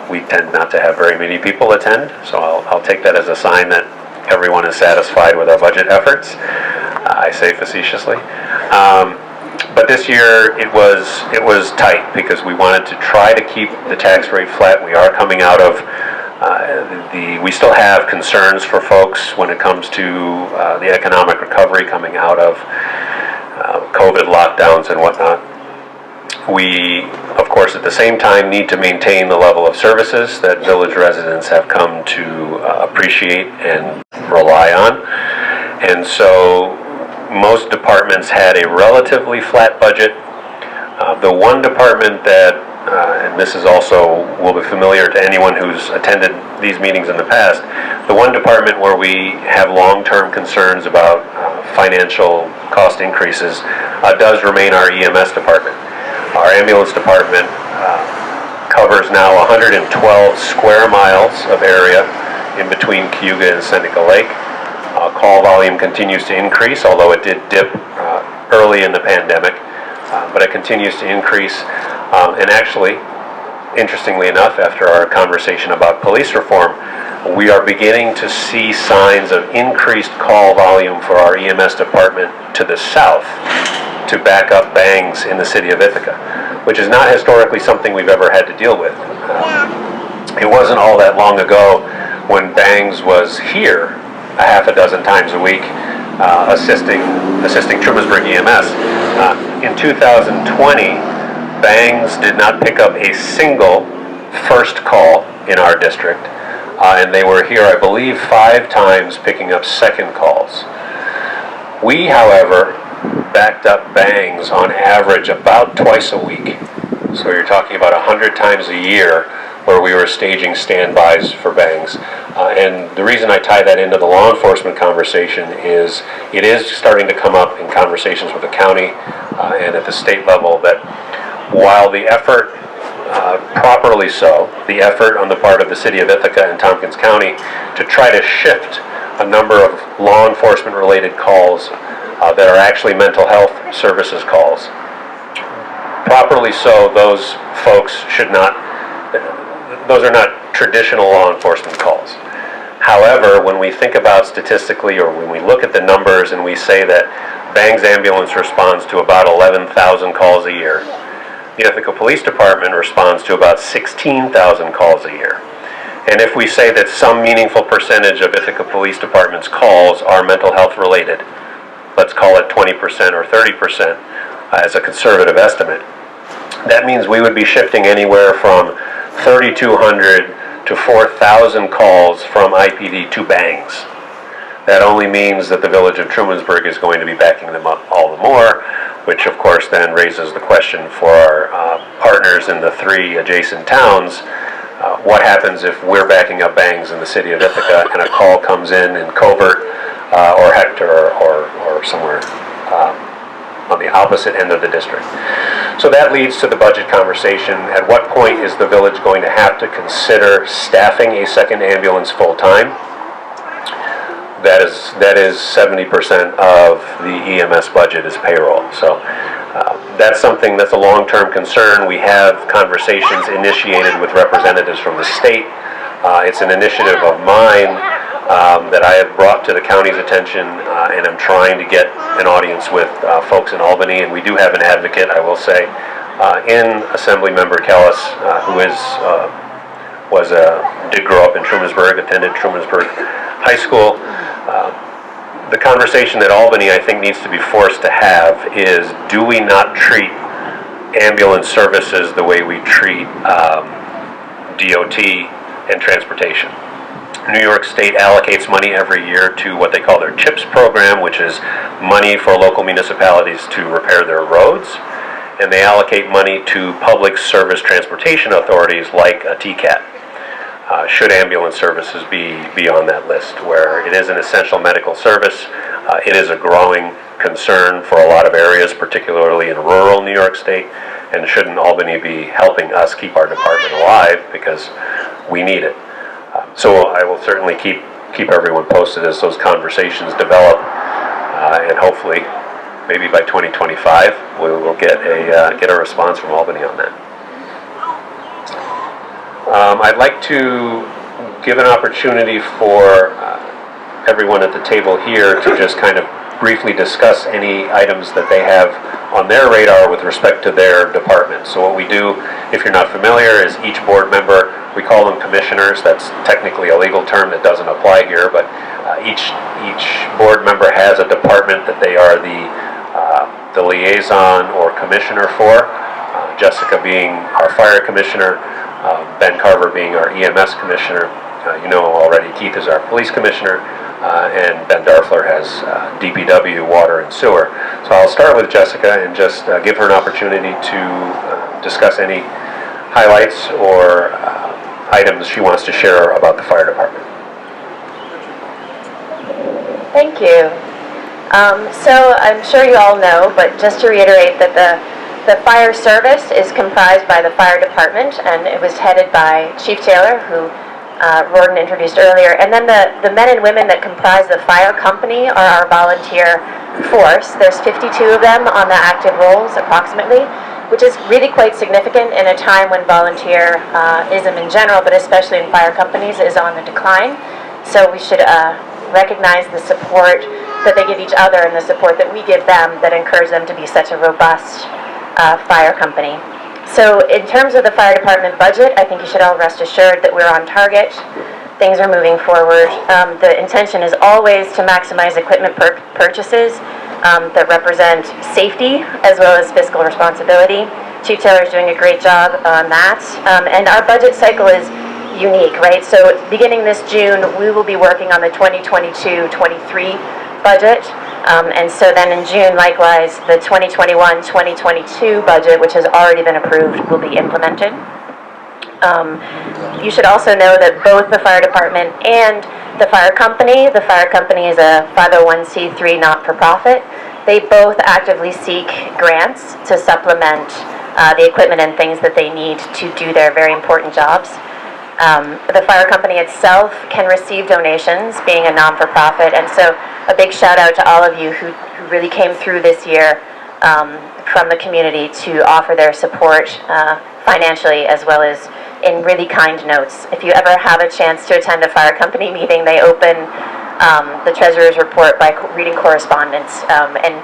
we tend not to have very many people attend, so I'll take that as a sign that everyone is satisfied with our budget efforts. I say facetiously. But this year it was tight because we wanted to try to keep the tax rate flat. We are coming out of we still have concerns for folks when it comes to the economic recovery coming out of COVID lockdowns and whatnot. We, of course, at the same time need to maintain the level of services that village residents have come to appreciate and rely on. And so most departments had a relatively flat budget. The one department that, and this is also will be familiar to anyone who's attended these meetings in the past, the one department where we have long-term concerns about financial cost increases does remain our EMS department. Our ambulance department covers now 112 square miles of area in between Cayuga and Seneca Lake. Call volume continues to increase, although it did dip early in the pandemic, but it continues to increase. And actually, interestingly enough, after our conversation about police reform, we are beginning to see signs of increased call volume for our EMS department to the south to back up bangs in the city of Ithaca, which is not historically something we've ever had to deal with. It wasn't all that long ago when bangs was here a half a dozen times a week assisting Trumansburg EMS. In 2020, bangs did not pick up a single first call in our district, and they were here, I believe, 5 times picking up second calls. We, however, backed up bangs on average about twice a week. So you're talking about 100 times a year where we were staging standbys for bangs. And the reason I tie that into the law enforcement conversation is it is starting to come up in conversations with the county and at the state level that while the effort, properly so, the effort on the part of the city of Ithaca and Tompkins County to try to shift a number of law enforcement related calls that are actually mental health services calls. Properly so, those folks should not, those are not traditional law enforcement calls. However, when we think about statistically, or when we look at the numbers and we say that Bangs Ambulance responds to about 11,000 calls a year, the Ithaca Police Department responds to about 16,000 calls a year. And if we say that some meaningful percentage of Ithaca Police Department's calls are mental health related, let's call it 20% or 30% as a conservative estimate, that means we would be shifting anywhere from 3,200 to 4,000 calls from IPD to bangs. That only means that the village of Trumansburg is going to be backing them up all the more, which of course then raises the question for our partners in the 3 adjacent towns. What happens if we're backing up bangs in the city of Ithaca and a call comes in Covert or Hector or somewhere on the opposite end of the district? So that leads to the budget conversation. At what point is the village going to have to consider staffing a second ambulance full-time? That is 70% of the EMS budget is payroll. So that's something that's a long-term concern. We have conversations initiated with representatives from the state. It's an initiative of mine that I have brought to the county's attention, and I'm trying to get an audience with folks in Albany, and we do have an advocate, I will say, in Assemblymember Kellis, who did grow up in Trumansburg, attended Trumansburg High School. The conversation that Albany, I think, needs to be forced to have is, do we not treat ambulance services the way we treat DOT and transportation? New York State allocates money every year to what they call their CHIPS program, which is money for local municipalities to repair their roads, and they allocate money to public service transportation authorities like a TCAT. Should ambulance services be on that list, where it is an essential medical service? It is a growing concern for a lot of areas, particularly in rural New York State, and shouldn't Albany be helping us keep our department alive because we need it? So I will certainly keep everyone posted as those conversations develop, and hopefully, maybe by 2025, we will get a response from Albany on that. I'd like to give an opportunity for everyone at the table here to just kind of briefly discuss any items that they have on their radar with respect to their department. So what we do, if you're not familiar, is each board member, we call them commissioners. That's technically a legal term that doesn't apply here, but each board member has a department that they are the liaison or commissioner for. Jessica being our fire commissioner, Ben Carver being our EMS commissioner. You know already Keith is our police commissioner, and Ben Darfler has DPW, water and sewer. So I'll start with Jessica and just give her an opportunity to discuss any highlights or items she wants to share about the fire department. Thank you. So I'm sure you all know, but just to reiterate that the fire service is comprised by the fire department, and it was headed by Chief Taylor, who Rorden introduced earlier. And then the men and women that comprise the fire company are our volunteer force. There's 52 of them on the active rolls, approximately. which is really quite significant in a time when volunteerism in general, but especially in fire companies, is on the decline. So we should recognize the support that they give each other and the support that we give them that encourage them to be such a robust fire company. So in terms of the fire department budget, I think you should all rest assured that we're on target. Things are moving forward. The intention is always to maximize equipment purchases that represent safety as well as fiscal responsibility. Chief Taylor is doing a great job on that. And our budget cycle is unique, right? So beginning this June, we will be working on the 2022-23 budget. And so then in June, likewise, the 2021-2022 budget, which has already been approved, will be implemented. You should also know that both the fire department and the fire company is a 501c3 not-for-profit. They both actively seek grants to supplement the equipment and things that they need to do their very important jobs. The fire company itself can receive donations, being a non-for-profit, and so a big shout out to all of you who really came through this year from the community to offer their support financially as well as in really kind notes. If you ever have a chance to attend a fire company meeting, they open the treasurer's report by reading correspondence, and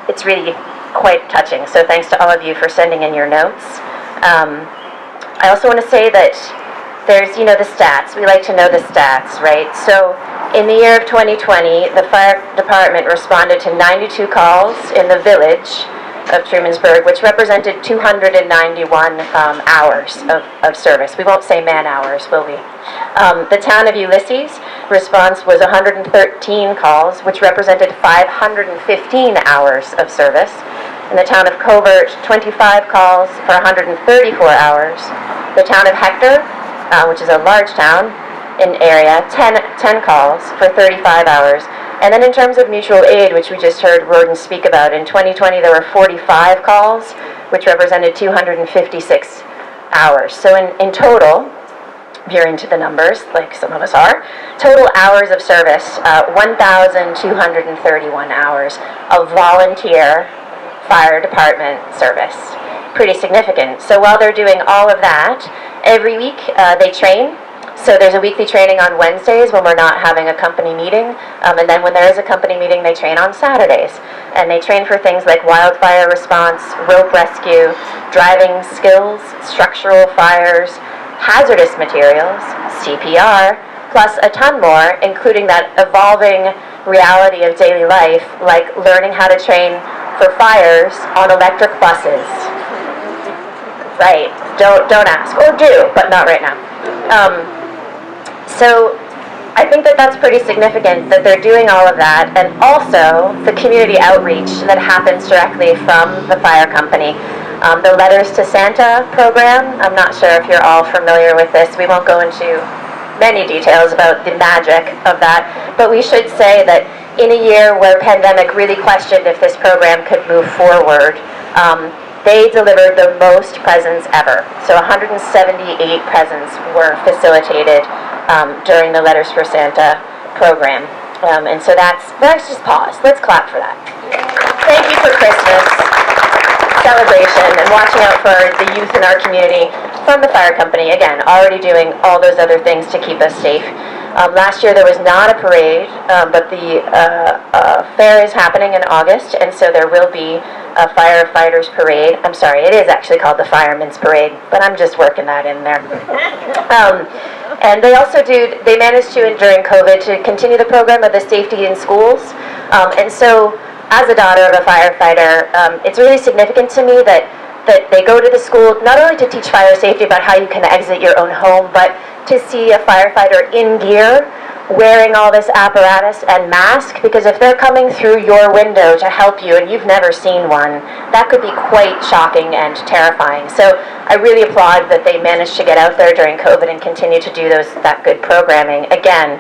it's really quite touching. So thanks to all of you for sending in your notes. I also want to say that there's, the stats. We like to know the stats, right? So in the year of 2020, the fire department responded to 92 calls in the village of Trumansburg, which represented 291 hours of service. We won't say man hours, will we? The town of Ulysses response was 113 calls, which represented 515 hours of service. In the town of Covert, 25 calls for 134 hours. The town of Hector, which is a large town in area, 10 calls for 35 hours. And then in terms of mutual aid, which we just heard Roden speak about, in 2020 there were 45 calls, which represented 256 hours. So in total, if you're into the numbers, like some of us are, total hours of service, 1,231 hours of volunteer fire department service. Pretty significant. So while they're doing all of that, every week they train. So there's a weekly training on Wednesdays when we're not having a company meeting, and then when there is a company meeting, they train on Saturdays. And they train for things like wildfire response, rope rescue, driving skills, structural fires, hazardous materials, CPR, plus a ton more, including that evolving reality of daily life, like learning how to train for fires on electric buses. Right, don't ask, or do, but not right now. So I think that that's pretty significant that they're doing all of that, and also the community outreach that happens directly from the fire company. The Letters to Santa program, I'm not sure if you're all familiar with this. We won't go into many details about the magic of that, but we should say that in a year where pandemic really questioned if this program could move forward, they delivered the most presents ever. So 178 presents were facilitated during the Letters for Santa program. And so let's just pause. Let's clap for that. Thank you for Christmas celebration and watching out for the youth in our community from the fire company. Again, already doing all those other things to keep us safe. Last year there was not a parade, but the fair is happening in August, and so there will be a firefighters parade. I'm sorry, it is actually called the Firemen's Parade, but I'm just working that in there. And they also they managed to, during COVID, to continue the program of the safety in schools. And so, as a daughter of a firefighter, it's really significant to me that they go to the school, not only to teach fire safety about how you can exit your own home, but to see a firefighter in gear, wearing all this apparatus and mask, because if they're coming through your window to help you and you've never seen one, that could be quite shocking and terrifying. So I really applaud that they managed to get out there during COVID and continue to do that good programming, again,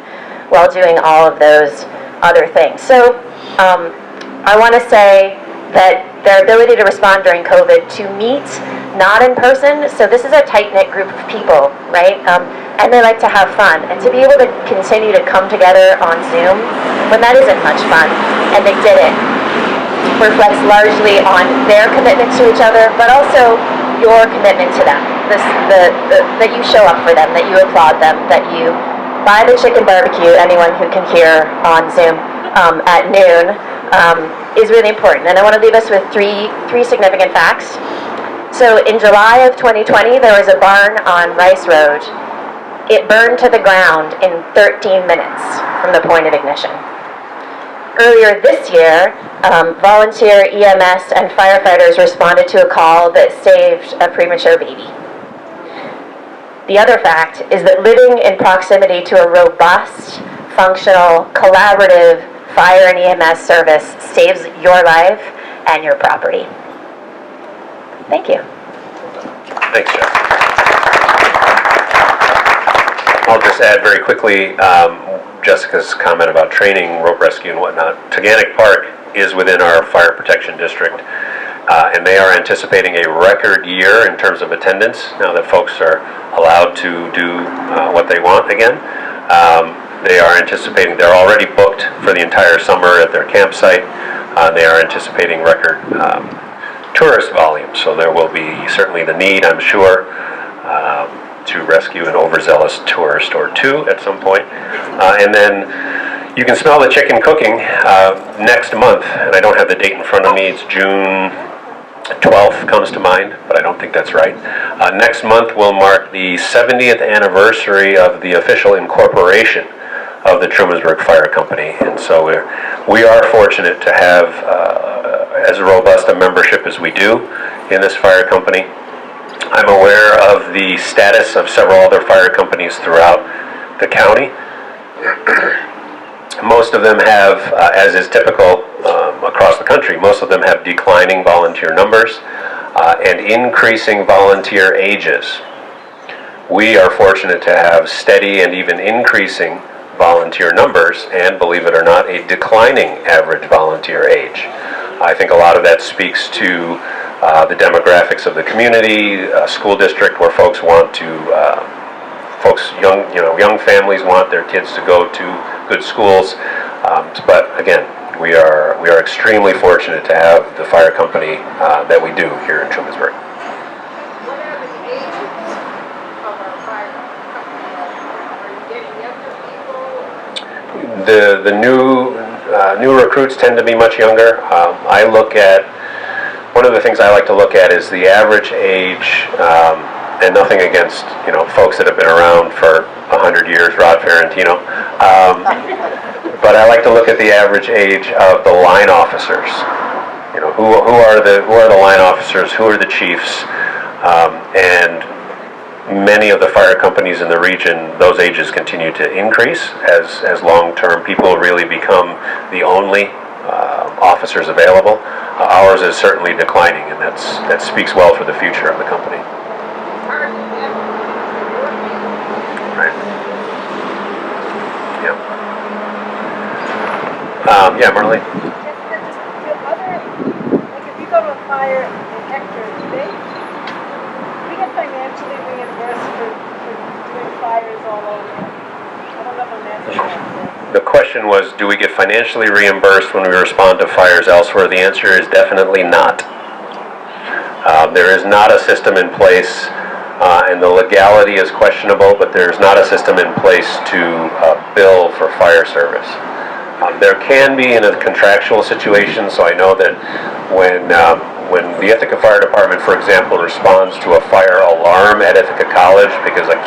while doing all of those other things. So I want to say that their ability to respond during COVID, to meet, not in person, so this is a tight-knit group of people, right? And they like to have fun. And to be able to continue to come together on Zoom when that isn't much fun, and they did it. reflects largely on their commitment to each other, but also your commitment to them. That you show up for them, that you applaud them, that you buy the chicken barbecue, anyone who can hear on Zoom, at noon, is really important. And I want to leave us with three significant facts. So in July of 2020, there was a barn on Rice Road. It burned to the ground in 13 minutes from the point of ignition. Earlier this year, volunteer EMS and firefighters responded to a call that saved a premature baby. The other fact is that living in proximity to a robust, functional, collaborative fire and EMS service saves your life and your property. Thank you. Thanks, Jeff. I'll just add very quickly, Jessica's comment about training, rope rescue and whatnot. Taganic Park is within our fire protection district, and they are anticipating a record year in terms of attendance now that folks are allowed to do what they want again. They are anticipating, they're already booked for the entire summer at their campsite. They are anticipating record tourist volume, so there will be certainly the need, I'm sure, to rescue an overzealous tourist or two at some point. And then you can smell the chicken cooking next month, and I don't have the date in front of me, it's June 12th comes to mind, but I don't think that's right. Next month will mark the 70th anniversary of the official incorporation of the Trumansburg Fire Company, and so we are fortunate to have as robust a membership as we do in this fire company. I'm aware of the status of several other fire companies throughout the county. Most of them have, as is typical across the country, most of them have declining volunteer numbers and increasing volunteer ages. We are fortunate to have steady and even increasing volunteer numbers and, believe it or not, a declining average volunteer age. I think a lot of that speaks to the demographics of the community, school district where folks want to, young families want their kids to go to good schools. But again, we are extremely fortunate to have the fire company that we do here in Trumansburg. What are the ages of our fire company? Are you getting younger people? The new recruits tend to be much younger. I look at, one of the things I like to look at is the average age, and nothing against, folks that have been around for 100 years, Rod Ferrantino, but I like to look at the average age of the line officers. Who are the line officers? Who are the chiefs? And many of the fire companies in the region, those ages continue to increase as long-term people really become the only officers available. Ours is certainly declining, and that speaks well for the future of the company. Right. Yeah. Yeah, Marlene. If you go to a fire in Hector today, we get financially reimbursed for doing fires all over. I don't know if I'm answering that. The question was, do we get financially reimbursed when we respond to fires elsewhere? The answer is definitely not. There is not a system in place, and the legality is questionable, but there's not a system in place to bill for fire service. There can be in a contractual situation, so I know that when the Ithaca Fire Department, for example, responds to a fire alarm at Ithaca College because a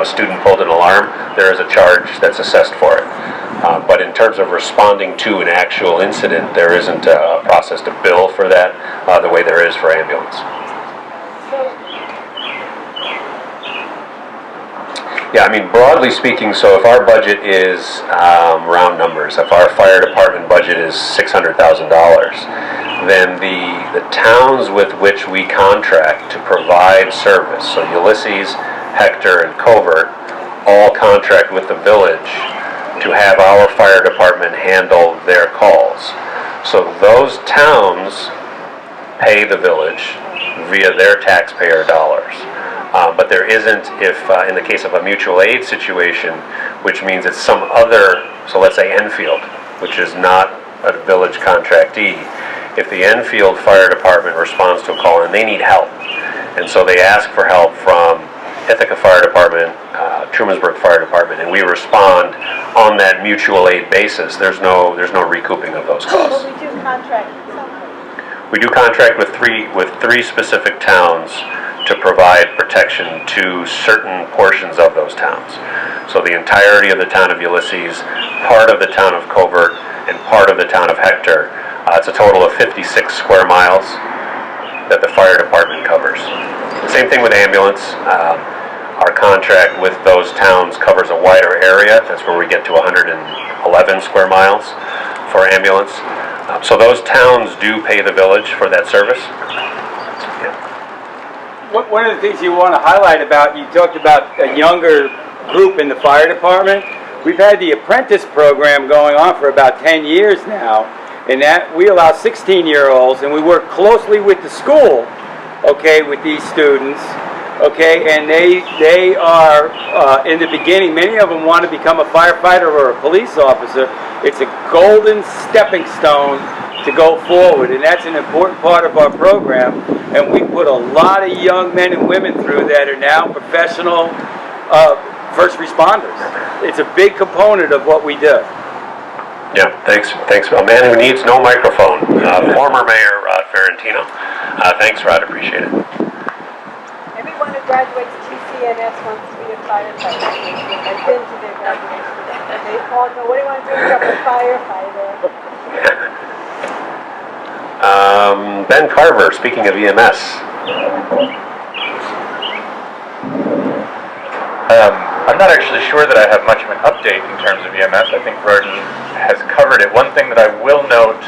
student pulled an alarm, there is a charge that's assessed for it. But in terms of responding to an actual incident, there isn't a process to bill for that the way there is for ambulance. Yeah, I mean, broadly speaking, so if our budget is, round numbers, if our fire department budget is $600,000, then the towns with which we contract to provide service, so Ulysses, Hector, and Covert, all contract with the village to have our fire department handle their calls. So those towns pay the village via their taxpayer dollars. But there isn't, if in the case of a mutual aid situation, which means it's some other, so let's say Enfield, which is not a village contractee, if the Enfield Fire Department responds to a call and they need help, and so they ask for help from Ithaca Fire Department, Trumansburg Fire Department, and we respond on that mutual aid basis, there's no recouping of those costs. But we do contract with somebody. We do contract with three specific towns to provide protection to certain portions of those towns. So the entirety of the town of Ulysses, part of the town of Covert, and part of the town of Hector. It's a total of 56 square miles that the fire department covers. Same thing with ambulance. Our contract with those towns covers a wider area. That's where we get to 111 square miles for ambulance. So those towns do pay the village for that service. One of the things you want to highlight about, you talked about a younger group in the fire department. We've had the apprentice program going on for about 10 years now, and that we allow 16-year-olds, and we work closely with the school, okay, with these students, okay, and they are, in the beginning, many of them want to become a firefighter or a police officer. It's a golden stepping stone to go forward, and that's an important part of our program, and we put a lot of young men and women through that are now professional first responders. It's a big component of what we do. Yeah, thanks. A man who needs no microphone. Former Mayor Rod Ferrantino. Thanks, Rod. Appreciate it. Everyone who graduates TCNS wants to be a firefighter. I've been to their graduation. They all go, what do you want to do? I'm a firefighter. Ben Carver, speaking of EMS. I'm not actually sure that I have much of an update in terms of EMS. I think Roden has covered it. One thing that I will note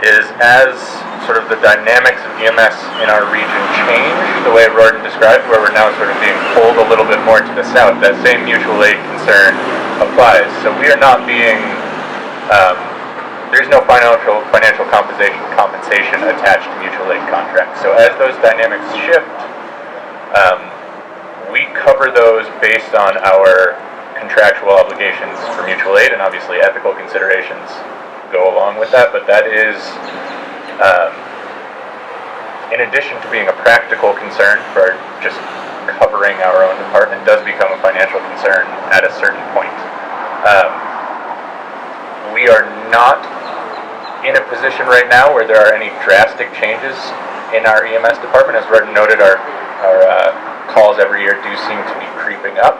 is as sort of the dynamics of EMS in our region change, the way Roden described, where we're now sort of being pulled a little bit more to the south, that same mutual aid concern applies. So we are not being, there's no financial compensation attached to mutual aid contracts. So as those dynamics shift, we cover those based on our contractual obligations for mutual aid, and obviously ethical considerations go along with that, but that is, in addition to being a practical concern for just covering our own department, does become a financial concern at a certain point. We are not in a position right now where there are any drastic changes in our EMS department. As Roden noted, our calls every year do seem to be creeping up.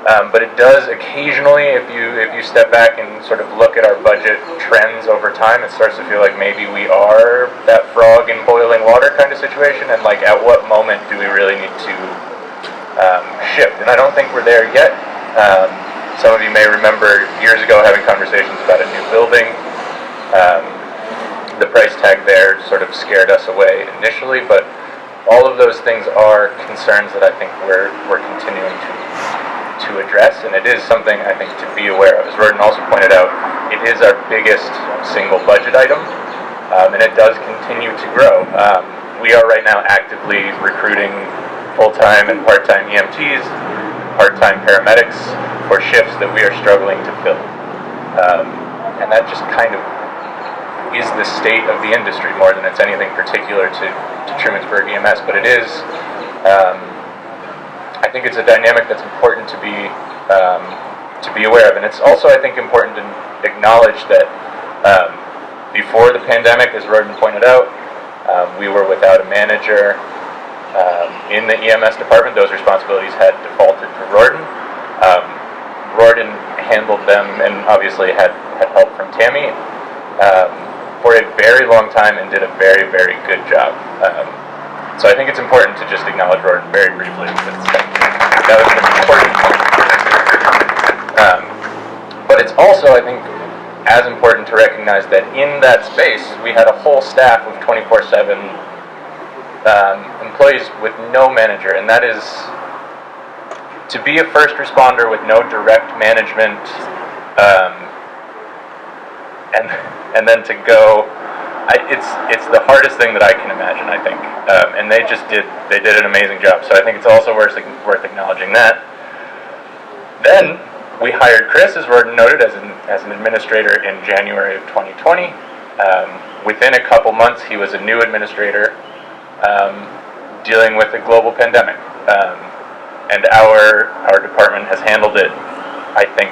But it does occasionally, if you step back and sort of look at our budget trends over time, it starts to feel like maybe we are that frog in boiling water kind of situation, and like at what moment do we really need to shift? And I don't think we're there yet. Some of you may remember years ago having conversations about a new building. The price tag there sort of scared us away initially, but all of those things are concerns that I think we're continuing to address, and it is something I think to be aware of. As Roden also pointed out, it is our biggest single budget item, and it does continue to grow. We are right now actively recruiting full-time and part-time EMTs, part-time paramedics for shifts that we are struggling to fill. And that just kind of is the state of the industry more than it's anything particular to Trumansburg EMS, but it is, I think it's a dynamic that's important to be aware of, and it's also, I think, important to acknowledge that before the pandemic, as Roden pointed out, we were without a manager in the EMS department. Those responsibilities had defaulted to Roden. Roden handled them and obviously had help from Tammy for a very long time and did a very, very good job. So I think it's important to just acknowledge Roden very briefly. That was an important point. But it's also, I think, as important to recognize that in that space, we had a whole staff of 24/7 employees with no manager, and that is to be a first responder with no direct management, and then to go. It's the hardest thing that I can imagine, I think, and they did an amazing job. So I think it's also worth acknowledging that. Then we hired Chris, as Roden noted, as an administrator in January of 2020. within a couple months, he was a new administrator dealing with a global pandemic. And our department has handled it, I think,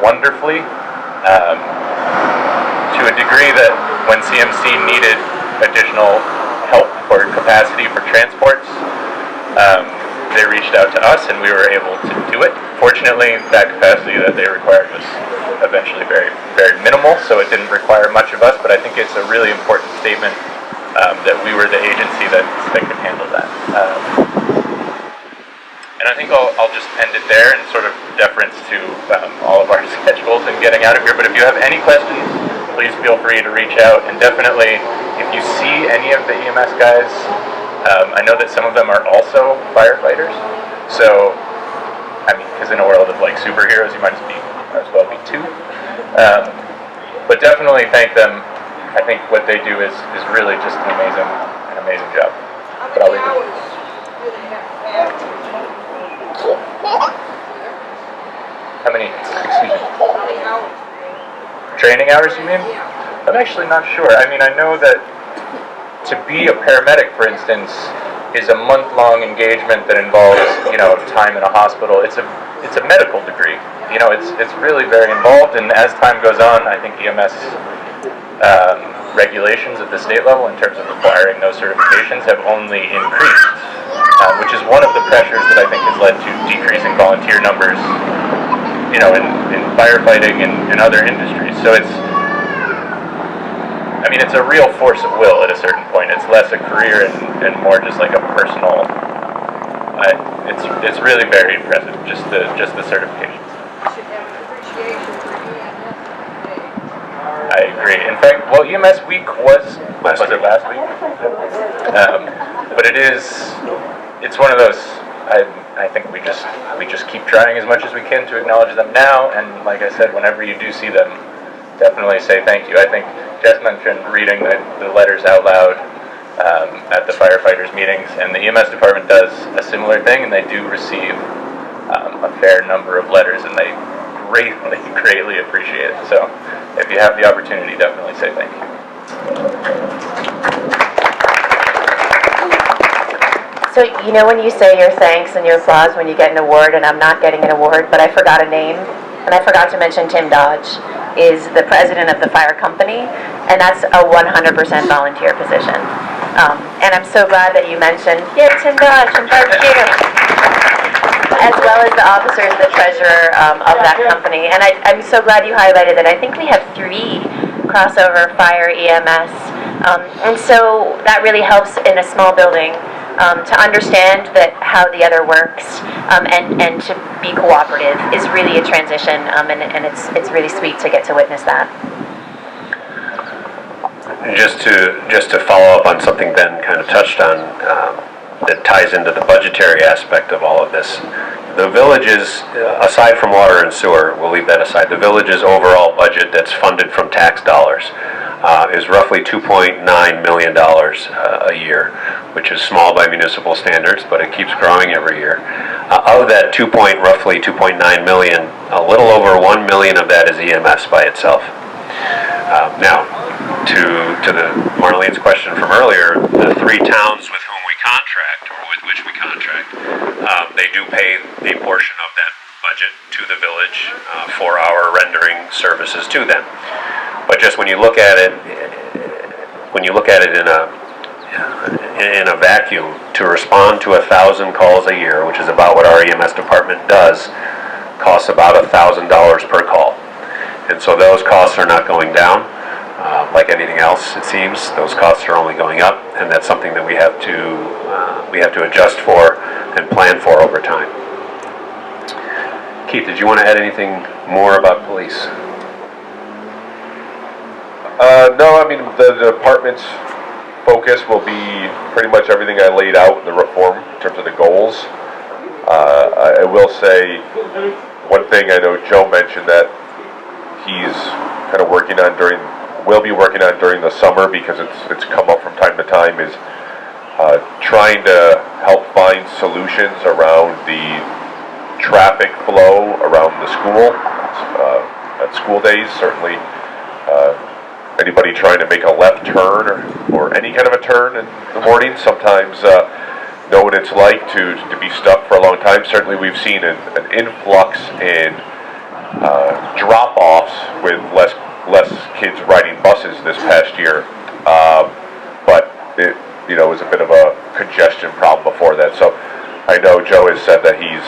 wonderfully, to a degree that when CMC needed additional help for capacity for transports, they reached out to us and we were able to do it. Fortunately, that capacity that they required was eventually very, very minimal, so it didn't require much of us, but I think it's a really important statement that we were the agency that could handle that. And I think I'll just end it there in sort of deference to all of our schedules and getting out of here, but if you have any questions, please feel free to reach out, and definitely, if you see any of the EMS guys, I know that some of them are also firefighters, so, I mean, because in a world of like superheroes, you might as well be two. But definitely thank them. I think what they do is really just an amazing job. But I'll leave it. How many? Excuse me. Training hours, you mean? I'm actually not sure. I mean, I know that to be a paramedic, for instance, is a month-long engagement that involves, time in a hospital. It's a medical degree. It's really very involved, and as time goes on, I think EMS regulations at the state level in terms of requiring those certifications have only increased, which is one of the pressures that I think has led to decreasing volunteer numbers, in firefighting and other industries. So it's a real force of will at a certain point. It's less a career and more just like a personal. It's really very impressive. Just the certifications. I agree. In fact, well, EMS week was it last week? But it's one of those. I think we just keep trying as much as we can to acknowledge them now. And like I said, whenever you do see them, definitely say thank you. I think Jess mentioned reading the letters out loud at the firefighters meetings, and the EMS department does a similar thing, and they do receive a fair number of letters, and they greatly appreciate it. So if you have the opportunity, definitely say thank you. So, when you say your thanks and your applause when you get an award, and I'm not getting an award, but I forgot a name, and I forgot to mention Tim Dodge is the president of the fire company, and that's a 100% volunteer position. And I'm so glad that you mentioned, Tim Dodge from Barbecue, as well as the officers, the treasurer of that company. And I'm so glad you highlighted that. I think we have 3 crossover fire EMS, and so that really helps in a small building to understand that how the other works, and to be cooperative is really a transition, and it's really sweet to get to witness that. Just to follow up on something Ben kind of touched on that ties into the budgetary aspect of all of this. The village's, aside from water and sewer, we'll leave that aside, the village's overall budget that's funded from tax dollars is roughly $2.9 million a year, which is small by municipal standards, but it keeps growing every year. Of that roughly 2.9 million, a little over 1 million of that is EMS by itself. Now, to the Marlene's question from earlier, the 3 towns with whom we contract, or with which we contract, they do pay a portion of that budget to the village for our rendering services to them. But just when you look at it in a vacuum, to respond to 1,000 calls a year, which is about what our EMS department does, costs about $1,000 per call. And so those costs are not going down. Like anything else, it seems, those costs are only going up, and that's something that we have to adjust for and plan for over time. Keith, did you want to add anything more about police? No, the department's focus will be pretty much everything I laid out in the reform in terms of the goals. I will say one thing I know Joe mentioned that he's kind of will be working on during the summer, because it's come up from time to time, is trying to help find solutions around the traffic flow around the school, at school days. Certainly anybody trying to make a left turn or any kind of a turn in the morning sometimes know what it's like to be stuck for a long time. Certainly we've seen an influx in drop-offs with less kids riding buses this past year, but it was a bit of a congestion problem before that. So I know Joe has said that he's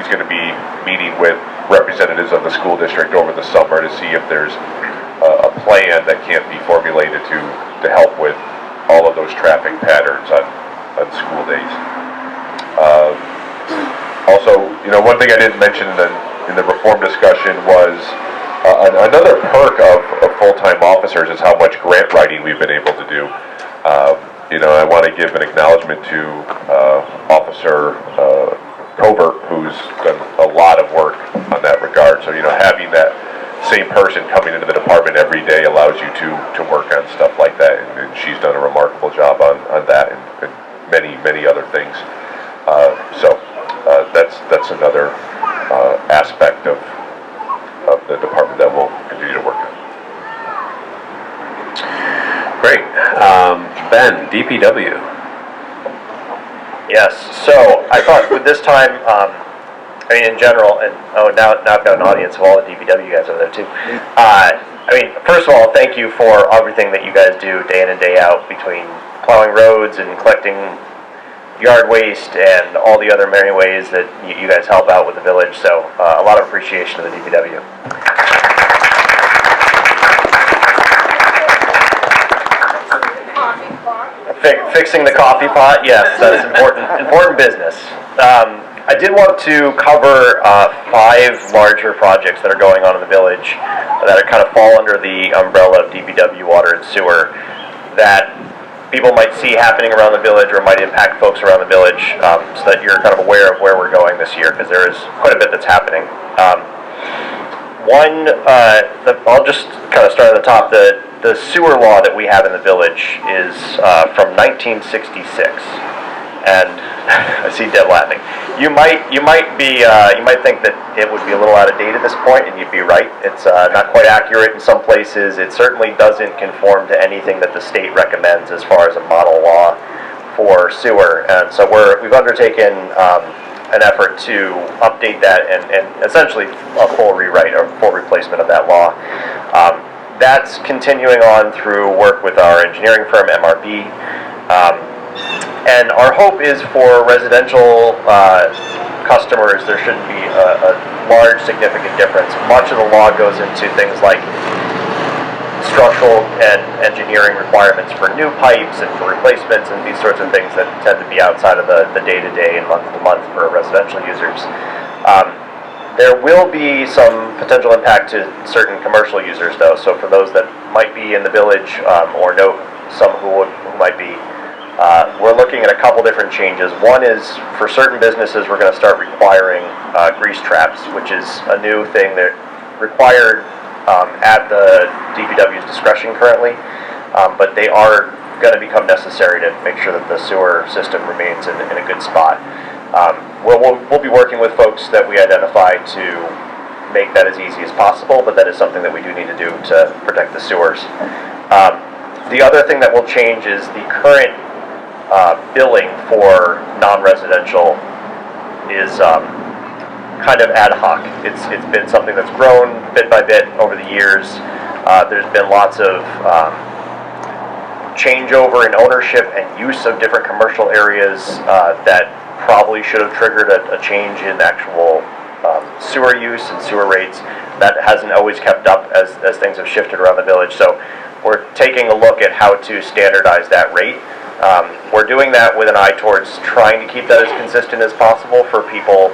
going to be meeting with representatives of the school district over the summer to see if there's a plan that can't be formulated to help with all of those traffic patterns on school days. Also, one thing I didn't mention in the reform discussion was another perk of full-time officers is how much grant writing we've been able to do. I want to give an acknowledgement to Officer Covert, who's done a lot of work on that regard. So, having that same person coming into the department every day allows you to work on stuff like that, and she's done a remarkable job on that and many other things. So that's another aspect of the department that we'll continue to work on. Great. Ben, DPW. Yes, so I thought with this time, in general, and now I've got an audience of all the DPW guys over there too. First of all, thank you for everything that you guys do day in and day out between plowing roads and collecting yard waste and all the other many ways that you guys help out with the village. So a lot of appreciation to the DPW. Fixing the coffee pot, yes, that's important business. I did want to cover 5 larger projects that are going on in the village that are kind of fall under the umbrella of DPW water and sewer that people might see happening around the village or might impact folks around the village, so that you're kind of aware of where we're going this year, because there is quite a bit that's happening. I'll just kind of start at the top. The sewer law that we have in the village is from 1966, and I see Deb laughing. You might think that it would be a little out of date at this point, and you'd be right. It's not quite accurate in some places. It certainly doesn't conform to anything that the state recommends as far as a model law for sewer, and so we've undertaken an effort to update that and essentially a full rewrite or full replacement of that law. That's continuing on through work with our engineering firm, MRB. And our hope is for residential customers, there shouldn't be a large significant difference. Much of the law goes into things like structural and engineering requirements for new pipes and for replacements and these sorts of things that tend to be outside of the day-to-day and month-to-month for residential users. There will be some potential impact to certain commercial users, though. So for those that might be in the village or know some who might be, we're looking at a couple different changes. One is for certain businesses, we're going to start requiring grease traps, which is a new thing that required at the DPW's discretion currently, but they are going to become necessary to make sure that the sewer system remains in a good spot. We'll be working with folks that we identify to make that as easy as possible, but that is something that we do need to do to protect the sewers. The other thing that will change is the current billing for non-residential is kind of ad hoc. It's been something that's grown bit by bit over the years. There's been lots of changeover in ownership and use of different commercial areas that probably should have triggered a change in actual sewer use and sewer rates. That hasn't always kept up as things have shifted around the village. So we're taking a look at how to standardize that rate. We're doing that with an eye towards trying to keep that as consistent as possible for people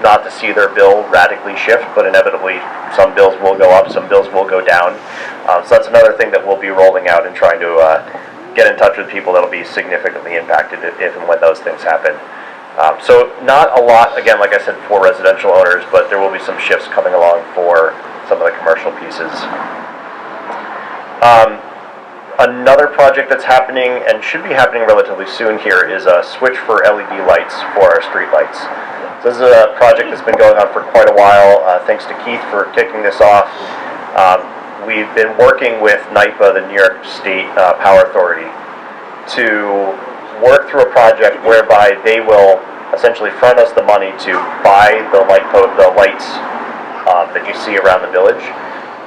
not to see their bill radically shift, but inevitably some bills will go up, some bills will go down. So that's another thing that we'll be rolling out and trying to get in touch with people that will be significantly impacted if and when those things happen. So not a lot, again, like I said, for residential owners, but there will be some shifts coming along for some of the commercial pieces. Another project that's happening and should be happening relatively soon here is a switch for LED lights for our street lights. So this is a project that's been going on for quite a while. Thanks to Keith for kicking this off. we've been working with NYPA, the New York State Power Authority, to work through a project whereby they will essentially front us the money to buy the lights that you see around the village,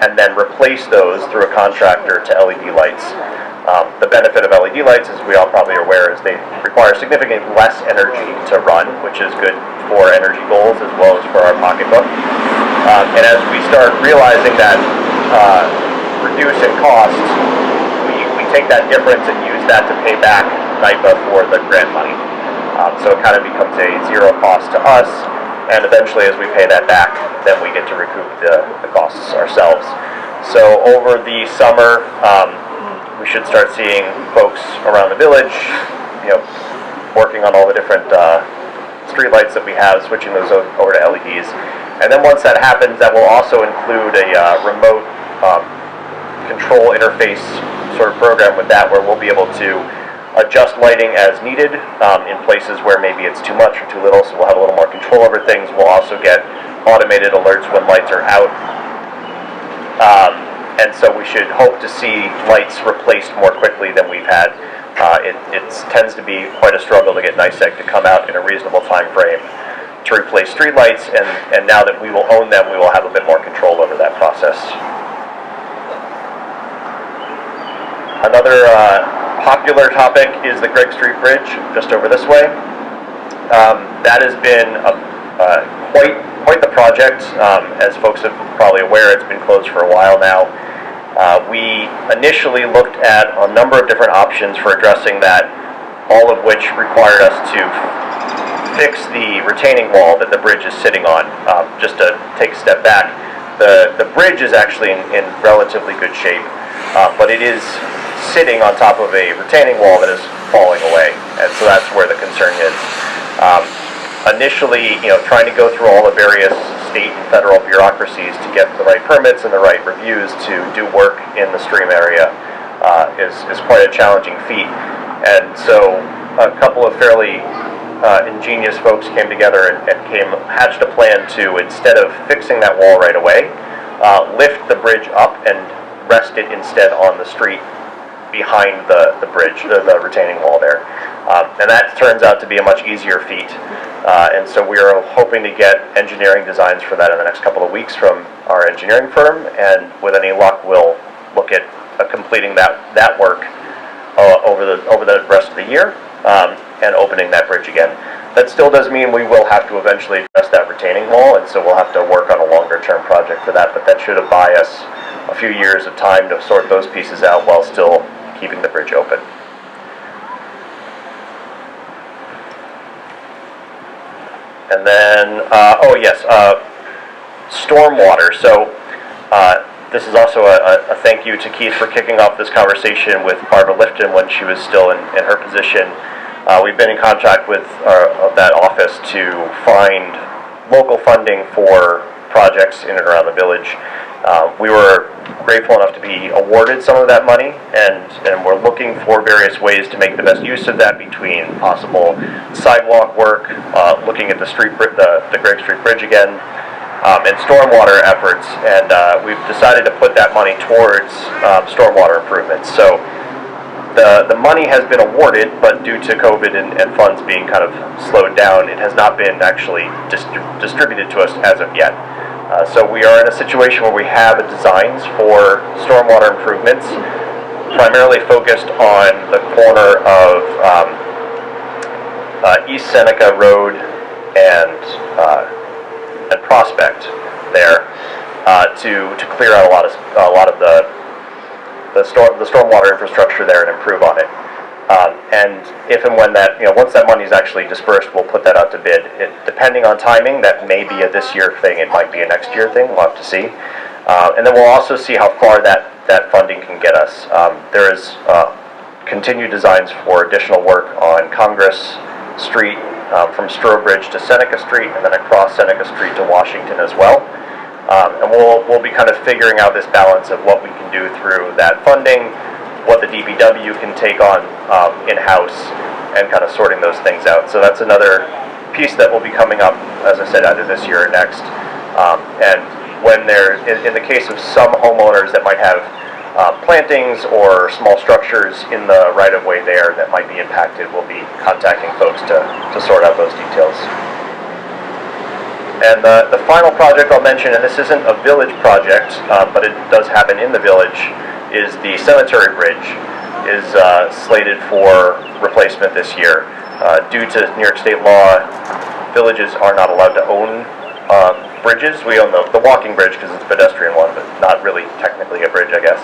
and then replace those through a contractor to LED lights. The benefit of LED lights, as we all probably are aware, is they require significantly less energy to run, which is good for energy goals as well as for our pocketbook. And as we start realizing that reduce in costs, we take that difference and use that to pay back NYPA for the grant money. So it kind of becomes a zero cost to us, and eventually as we pay that back, then we get to recoup the costs ourselves. So over the summer, we should start seeing folks around the village, working on all the different street lights that we have, switching those over to LEDs. And then once that happens, that will also include a remote control interface sort of program with that, where we'll be able to adjust lighting as needed in places where maybe it's too much or too little, so we'll have a little more control over things. We'll also get automated alerts when lights are out. And so we should hope to see lights replaced more quickly than we've had. It tends to be quite a struggle to get NYSEG to come out in a reasonable time frame to replace streetlights, and now that we will own them, we will have a bit more control over that process. Another popular topic is the Greg Street Bridge, just over this way. That has been quite the project. As folks are probably aware, it's been closed for a while now. We initially looked at a number of different options for addressing that, all of which required us to fix the retaining wall that the bridge is sitting on. Just to take a step back, the bridge is actually in relatively good shape, but it is sitting on top of a retaining wall that is falling away, and so that's where the concern is. Initially, trying to go through all the various state and federal bureaucracies to get the right permits and the right reviews to do work in the stream area is quite a challenging feat. And so a couple of fairly ingenious folks came together and hatched a plan to, instead of fixing that wall right away, lift the bridge up and rest it instead on the street behind the bridge, the retaining wall there. And that turns out to be a much easier feat. And so we are hoping to get engineering designs for that in the next couple of weeks from our engineering firm, and with any luck, we'll look at completing that work over the rest of the year, and opening that bridge again. That still does mean we will have to eventually address that retaining wall, and so we'll have to work on a longer term project for that, but that should buy us a few years of time to sort those pieces out while still keeping the bridge open. And then, stormwater. So this is also a thank you to Keith for kicking off this conversation with Barbara Lifton when she was still in her position. We've been in contact with that office to find local funding for projects in and around the village. We were grateful enough to be awarded some of that money, and we're looking for various ways to make the best use of that, between possible sidewalk work, looking at the Greg Street Bridge again, and stormwater efforts. And we've decided to put that money towards stormwater improvements. So the money has been awarded, but due to COVID and funds being kind of slowed down, it has not been actually distributed to us as of yet. So we are in a situation where we have designs for stormwater improvements, primarily focused on the corner of East Seneca Road and Prospect there, to clear out a lot of the stormwater infrastructure there and improve on it. And if and when that, once that money is actually dispersed, we'll put that out to bid. Depending on timing, that may be a this year thing, it might be a next year thing, we'll have to see. And then we'll also see how far that funding can get us. There is continued designs for additional work on Congress Street, from Strobe Bridge to Seneca Street, and then across Seneca Street to Washington as well. And we'll be kind of figuring out this balance of what we can do through that funding, what the DPW can take on in-house, and kind of sorting those things out. So that's another piece that will be coming up, as I said, either this year or next. And when in the case of some homeowners that might have plantings or small structures in the right-of-way there that might be impacted, we'll be contacting folks to sort out those details. And the final project I'll mention, and this isn't a village project, but it does happen in the village, is the cemetery bridge is slated for replacement this year. Due to New York State law, villages are not allowed to own bridges. We own the walking bridge because it's a pedestrian one, but not really technically a bridge, I guess.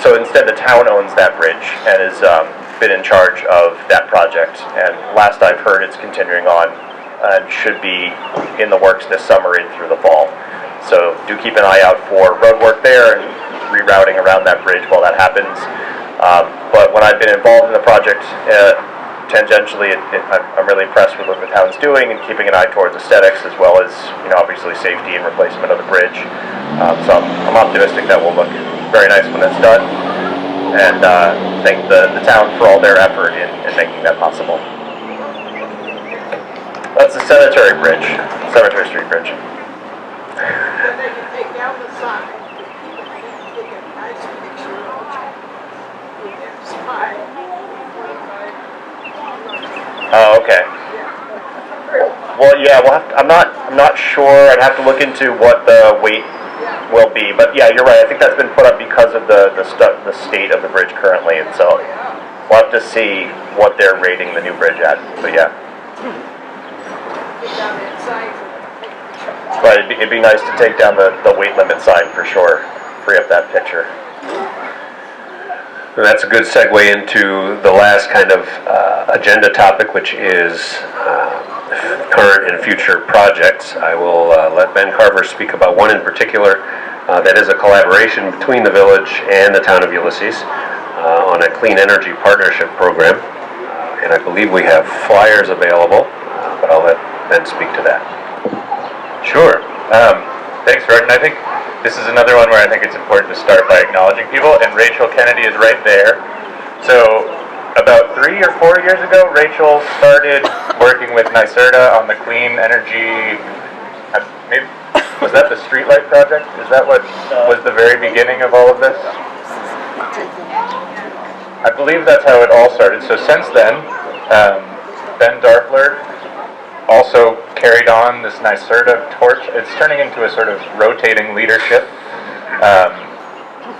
So instead the town owns that bridge and has been in charge of that project. And last I've heard, it's continuing on and should be in the works this summer in through the fall. So do keep an eye out for road work there and rerouting around that bridge while that happens. But when I've been involved in the project, tangentially, I'm really impressed with what the town's doing and keeping an eye towards aesthetics as well as, obviously safety and replacement of the bridge. So I'm optimistic that will look very nice when it's done, and thank the town for all their effort in making that possible. That's the Cemetery Bridge, Cemetery Street Bridge. They can take down the sign, people can take a nice picture with their smile. Oh, okay. Well, yeah, I'm not sure. I'd have to look into what the weight will be, but yeah, you're right. I think that's been put up because of the state of the bridge currently, and so we'll have to see what they're rating the new bridge at. But yeah. But it'd be nice to take down the weight limit sign for sure. Free up that picture. And that's a good segue into the last kind of agenda topic, which is current and future projects. I will let Ben Carver speak about one in particular that is a collaboration between the village and the town of Ulysses on a clean energy partnership program. And I believe we have flyers available, but I'll let Ben speak to that. Sure. Thanks, Roden. I think this is another one where I think it's important to start by acknowledging people, and Rachel Kennedy is right there. So about 3 or 4 years ago, Rachel started working with NYSERDA on the clean energy, maybe, was that the streetlight project? Is that what was the very beginning of all of this? I believe that's how it all started. So since then, Ben Darfler also carried on this NYSERDA torch. It's turning into a sort of rotating leadership.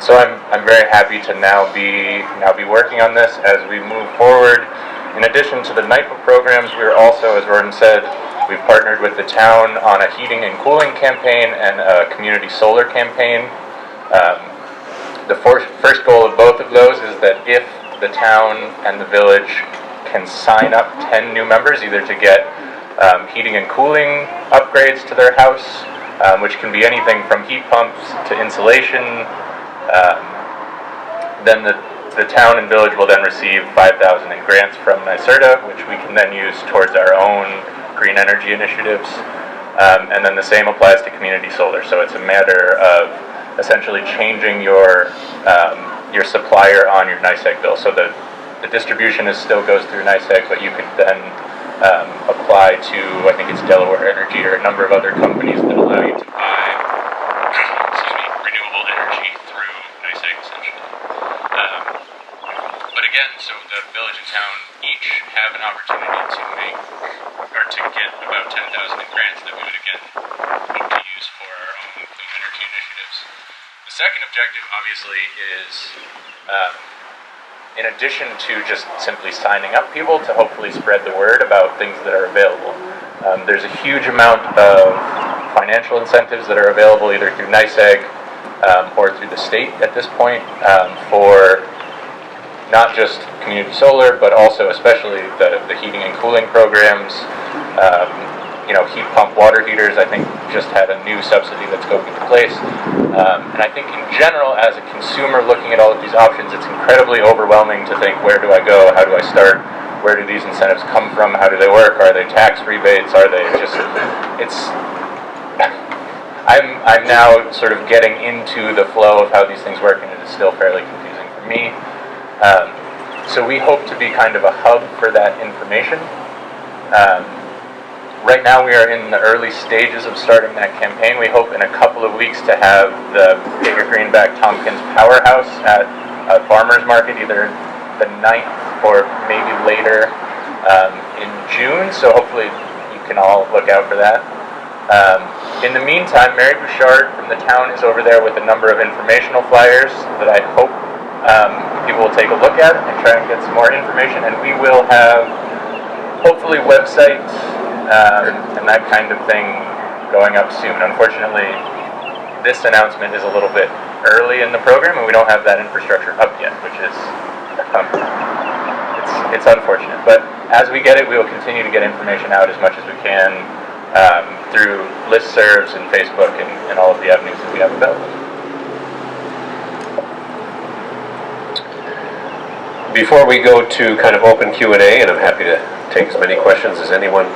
So I'm very happy to now be working on this as we move forward. In addition to the NYPA programs, we're also, as Roden said, we've partnered with the town on a heating and cooling campaign and a community solar campaign. The first goal of both of those is that if the town and the village can sign up 10 new members, either to get heating and cooling upgrades to their house, which can be anything from heat pumps to insulation, then the town and village will then receive $5,000 in grants from NYSERDA, which we can then use towards our own green energy initiatives. And then the same applies to community solar. So it's a matter of essentially changing your supplier on your NYSEG bill. So the distribution still goes through NYSEG, but you could then apply to, I think it's Delaware Energy or a number of other companies that allow you to buy renewable energy through NYSEG essentially. But again, so the village and town each have an opportunity to get about $10,000 in grants that we would again hope to use for our own clean energy initiatives. The second objective obviously is in addition to just simply signing up people to hopefully spread the word about things that are available. There's a huge amount of financial incentives that are available either through NYSEG or through the state at this point for not just community solar, but also especially the heating and cooling programs. Heat pump water heaters, I think, just had a new subsidy that's going into place. And I think in general, as a consumer looking at all of these options, it's incredibly overwhelming to think, where do I go? How do I start? Where do these incentives come from? How do they work? Are they tax rebates? Are they just, I'm now sort of getting into the flow of how these things work, and it is still fairly confusing for me. So we hope to be kind of a hub for that information. Right now we are in the early stages of starting that campaign. We hope in a couple of weeks to have the Get Your Greenback Tompkins Powerhouse at a farmer's market, either the 9th or maybe later in June. So hopefully you can all look out for that. In the meantime, Mary Bouchard from the town is over there with a number of informational flyers that I hope people will take a look at and try and get some more information. And we will have hopefully websites and that kind of thing going up soon. Unfortunately, this announcement is a little bit early in the program, and we don't have that infrastructure up yet, which is it's unfortunate. But as we get it, we will continue to get information out as much as we can through listservs and Facebook and all of the avenues that we have available. Before we go to kind of open Q&A, and I'm happy to take as many questions as anyone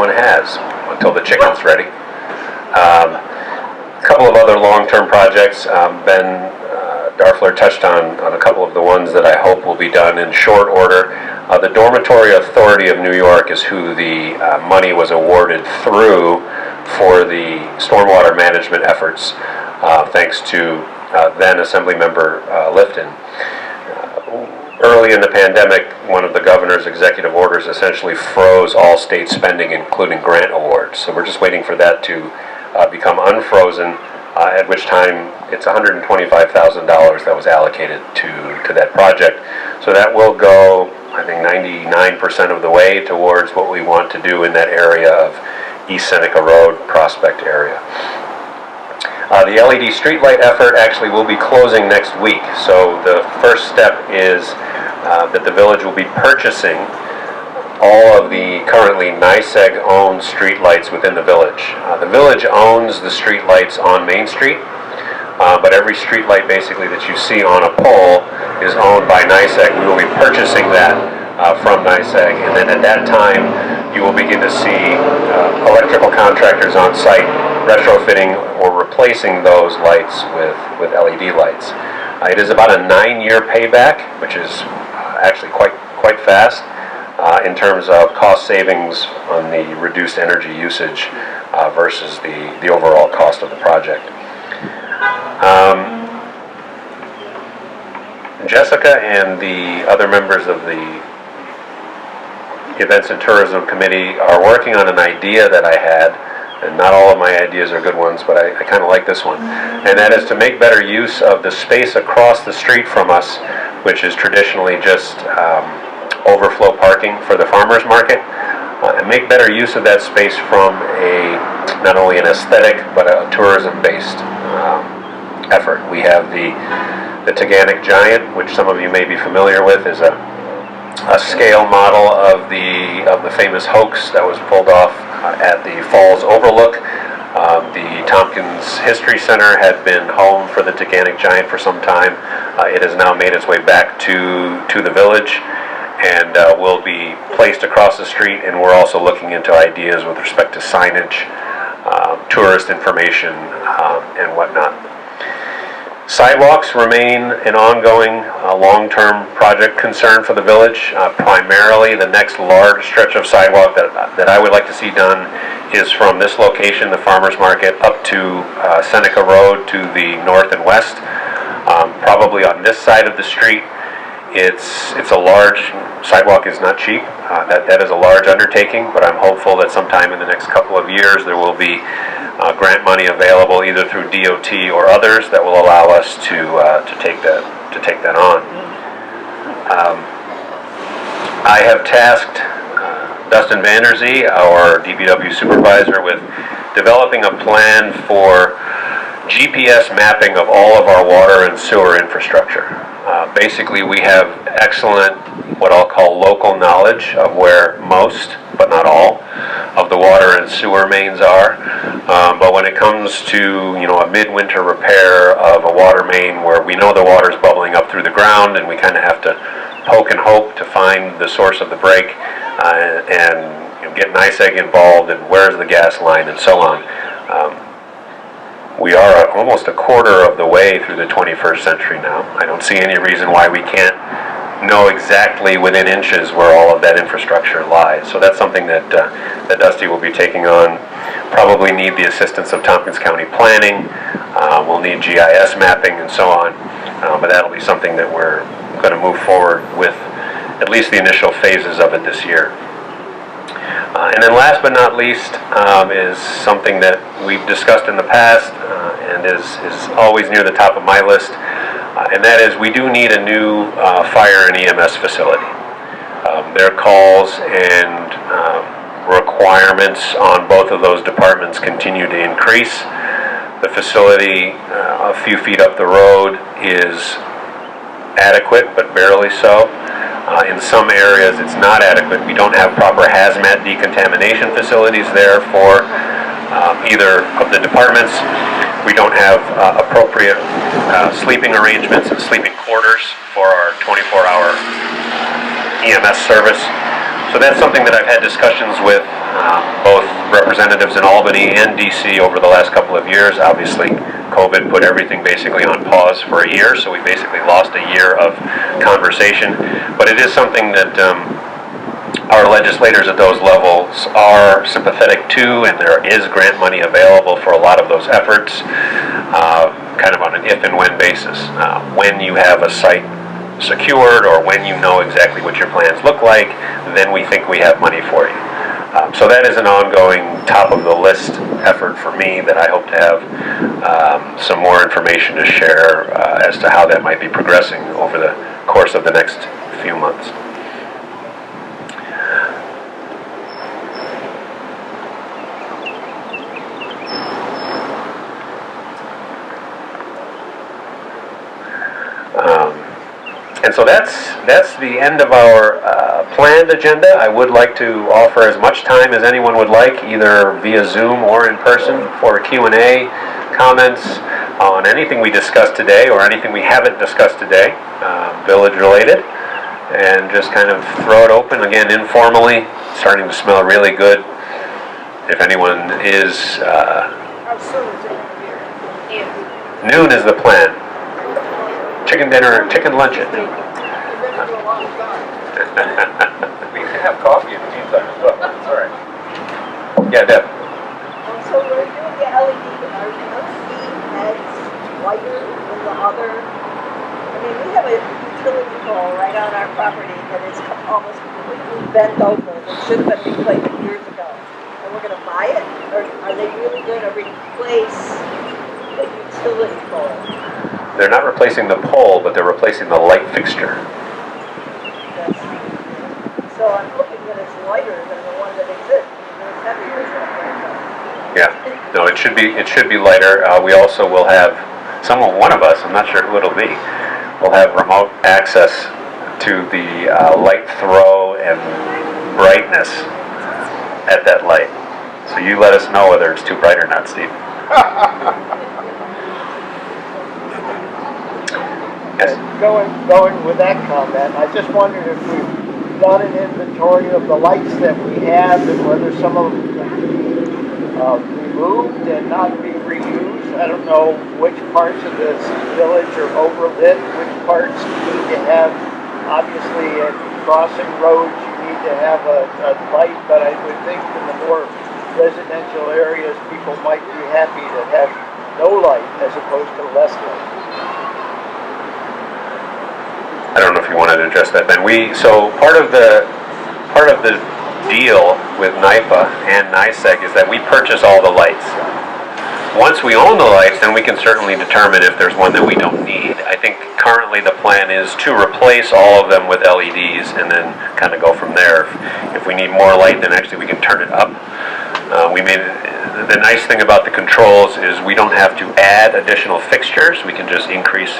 has until the chicken's ready. A couple of other long-term projects. Ben Darfler touched on a couple of the ones that I hope will be done in short order. The Dormitory Authority of New York is who the money was awarded through for the stormwater management efforts, thanks to then Assemblymember Lifton. Early in the pandemic, one of the governor's executive orders essentially froze all state spending, including grant awards. So we're just waiting for that to become unfrozen, at which time it's $125,000 that was allocated to that project. So that will go, I think, 99% of the way towards what we want to do in that area of East Seneca Road, Prospect area. The LED streetlight effort actually will be closing next week. So the first step is that the village will be purchasing all of the currently NYSEG-owned streetlights within the village. The village owns the streetlights on Main Street, but every streetlight basically that you see on a pole is owned by NYSEG. We will be purchasing that from NYSEG, and then at that time you will begin to see electrical contractors on site retrofitting or replacing those lights with LED lights. It is about a 9-year payback, which is actually quite fast in terms of cost savings on the reduced energy usage versus the overall cost of the project. Jessica and the other members of the Events and Tourism Committee are working on an idea that I had, and not all of my ideas are good ones, but I kind of like this one, and that is to make better use of the space across the street from us, which is traditionally just overflow parking for the farmers market, and make better use of that space from not only an aesthetic but a tourism-based effort. We have the Taganic Giant, which some of you may be familiar with, is a scale model of the famous hoax that was pulled off at the Falls Overlook. The Tompkins History Center had been home for the Taganic Giant for some time. It has now made its way back to the village and will be placed across the street, and we're also looking into ideas with respect to signage, tourist information, and whatnot. Sidewalks remain an ongoing long-term project concern for the village. Primarily, the next large stretch of sidewalk that I would like to see done is from this location, the farmers market, up to Seneca Road to the north and west. Probably on this side of the street, it's a large sidewalk. Is not cheap. That is a large undertaking, but I'm hopeful that sometime in the next couple of years there will be grant money available either through DOT or others that will allow us to take that on. I have tasked Dustin Vanderzee, our DPW supervisor, with developing a plan for GPS mapping of all of our water and sewer infrastructure. Basically, we have excellent, what I'll call local knowledge of where most, but not all, of the water and sewer mains are. But when it comes to, a midwinter repair of a water main where we know the water's bubbling up through the ground and we kind of have to poke and hope to find the source of the break and get NYSEG involved and where's the gas line and so on. We are almost a quarter of the way through the 21st century now. I don't see any reason why we can't know exactly within inches where all of that infrastructure lies. So that's something that Dusty will be taking on. Probably need the assistance of Tompkins County Planning. We'll need GIS mapping and so on. But that'll be something that we're going to move forward with, at least the initial phases of it this year. And then last but not least is something that we've discussed in the past and is always near the top of my list, and that is we do need a new fire and EMS facility. Their calls and requirements on both of those departments continue to increase. The facility a few feet up the road is adequate, but barely so. In some areas, it's not adequate. We don't have proper hazmat decontamination facilities there for either of the departments. We don't have appropriate sleeping arrangements and sleeping quarters for our 24-hour EMS service. So that's something that I've had discussions with both representatives in Albany and DC over the last couple of years. Obviously, COVID put everything basically on pause for a year, so we basically lost a year of conversation. But it is something that our legislators at those levels are sympathetic to, and there is grant money available for a lot of those efforts, kind of on an if and when basis. When you have a site secured or when you know exactly what your plans look like, then we think we have money for you. So that is an ongoing top of the list effort for me that I hope to have some more information to share as to how that might be progressing over the course of the next few months. And so that's the end of our planned agenda. I would like to offer as much time as anyone would like, either via Zoom or in person, for Q&A, comments on anything we discussed today or anything we haven't discussed today, village related, and just kind of throw it open again informally. It's starting to smell really good. If anyone is How soon is it going to be? noon is the plan. Chicken dinner, chicken lunch at noon. We can have coffee in the meantime as well. That's all right. Yeah, Deb. So we're doing the LED, are LED heads whiter than the other? I mean, we have a utility pole right on our property that is almost completely bent over. It should have been replaced years ago. And we're gonna buy it? Or are they really gonna replace the utility pole? They're not replacing the pole, but they're replacing the light fixture. So I'm hoping that it's lighter than the one that exists. It's heavier than Yeah. No, it should be lighter. We also will have one of us, I'm not sure who it'll be, will have remote access to the light throw and brightness at that light. So you let us know whether it's too bright or not, Steve. Yes. Going with that comment, I just wondered if we've done an inventory of the lights that we have and whether some of them can be removed and not be reused. I don't know which parts of this village are overlit, which parts need to have, obviously at crossing roads you need to have a light, but I would think in the more residential areas people might be happy to have no light as opposed to less light. I don't know if you wanted to address that, Ben. So part of the deal with NIPA and NISEG is that we purchase all the lights. Once we own the lights, then we can certainly determine if there's one that we don't need. I think currently the plan is to replace all of them with LEDs and then kind of go from there. If we need more light, then actually we can turn it up. The nice thing about the controls is we don't have to add additional fixtures. We can just increase,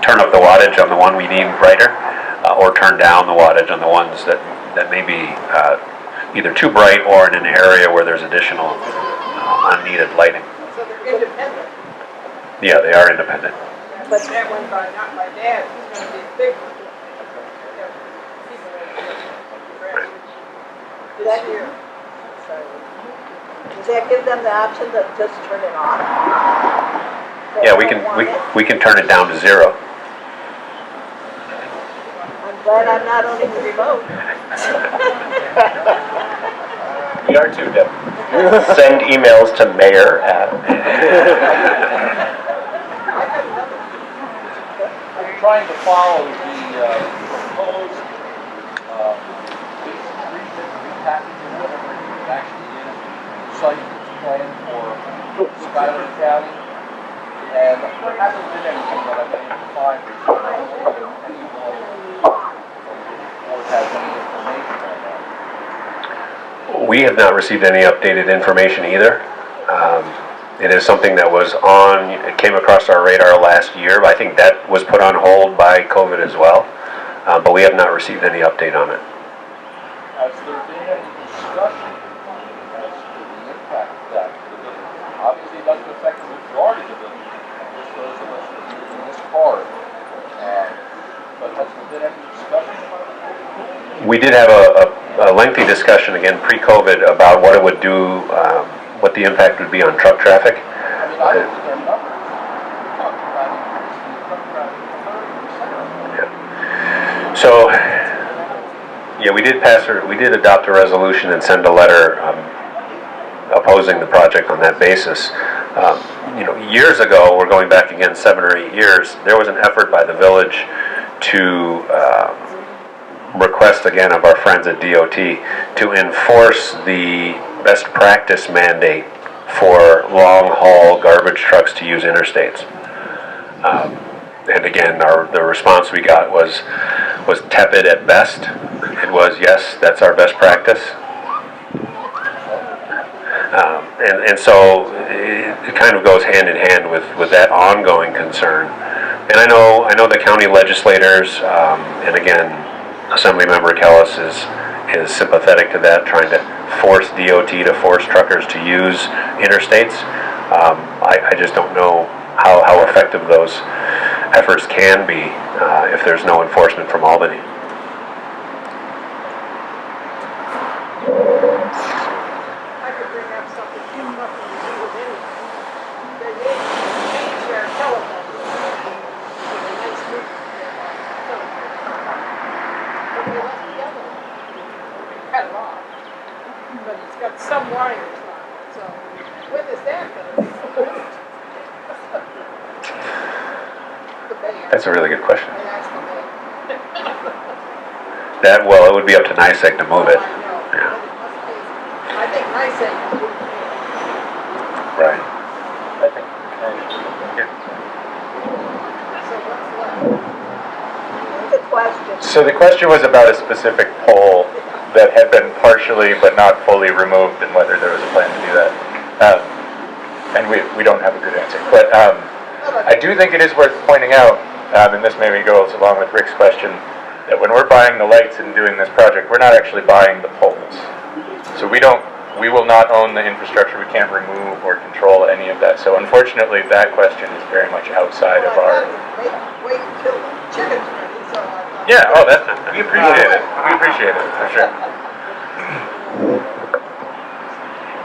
turn up the wattage on the one we need brighter, or turn down the wattage on the ones that may be either too bright or in an area where there's additional unneeded lighting. So they're independent. Yeah, they are independent. But that one by not my dad, he's gonna be a big one. That year. Sorry. Does that give them the option to just turn it off? Yeah, we can turn it down to 0. On Glad I'm not owning the remote. We are too, Deb. Send emails to mayor at. I'm trying to follow the proposed basic treatment, repackaging, whatever it actually is, site plan for Skyler County. And there hasn't been anything that I've been able to find or anyone has any information on that. We have not received any updated information either. It is something that was on, it came across our radar last year, but I think that was put on hold by COVID as well. But we have not received any update on it. Has there been any discussion as to the impact of that to the village? Obviously, it doesn't affect the majority of the village, just those of us that live in this part. But has there been any discussion about it? We did have a lengthy discussion, again, pre-COVID, about what it would do, what the impact would be on truck traffic. I mean, I looked at their numbers. We're talking about increasing truck traffic 30%. Yeah. So, yeah, we did adopt a resolution and send a letter opposing the project on that basis. Years ago, we're going back again 7 or 8 years, there was an effort by the village to request again of our friends at DOT to enforce the best practice mandate for long-haul garbage trucks to use interstates. And again, the response we got was tepid at best. It was, yes, that's our best practice. And so it kind of goes hand in hand with that ongoing concern. And I know the county legislators, and again, Assemblymember Kellis is sympathetic to that, trying to force DOT to force truckers to use interstates. I just don't know how effective those efforts can be if there's no enforcement from Albany. I could bring up something nothing to do with anything. They changed their telephone for the next week. But they left the other one. They cut it off. But it's got some wires on it, so when is that going to be moved? The band. That's a really good question. I asked the band. It would be up to NICEAG to move it. I know. Yeah. But it must be, I think NICEAG moved it. Right. I think, So what's left? The question. so the question was about a specific pole that had been partially but not fully removed and whether there was a plan to do that. And we don't have a good answer. But I do think it is worth pointing out, and this maybe goes along with Rick's question, that when we're buying the lights and doing this project, we're not actually buying the poles. So we will not own the infrastructure. We can't remove or control any of that. So unfortunately, that question is very much outside of our... Wait until the chicken's ready, so I thought. Yeah, we appreciate it. We appreciate it, for sure.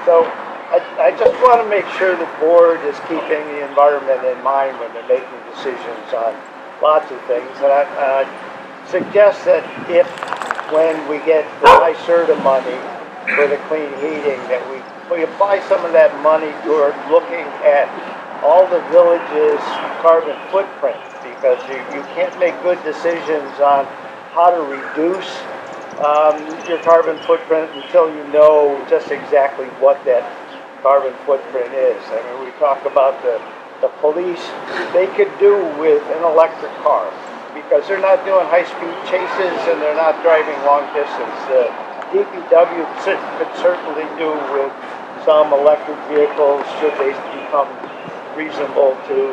So I just want to make sure the board is keeping the environment in mind when they're making decisions on lots of things. And I suggest that when we get the NYSERDA money for the clean heating, that we apply some of that money toward looking at all the village's carbon footprint, because you can't make good decisions on how to reduce your carbon footprint until you know just exactly what that carbon footprint is. I mean, we talk about the police, they could do with an electric car because they're not doing high-speed chases and they're not driving long distance. DPW could certainly do with some electric vehicles should they become reasonable to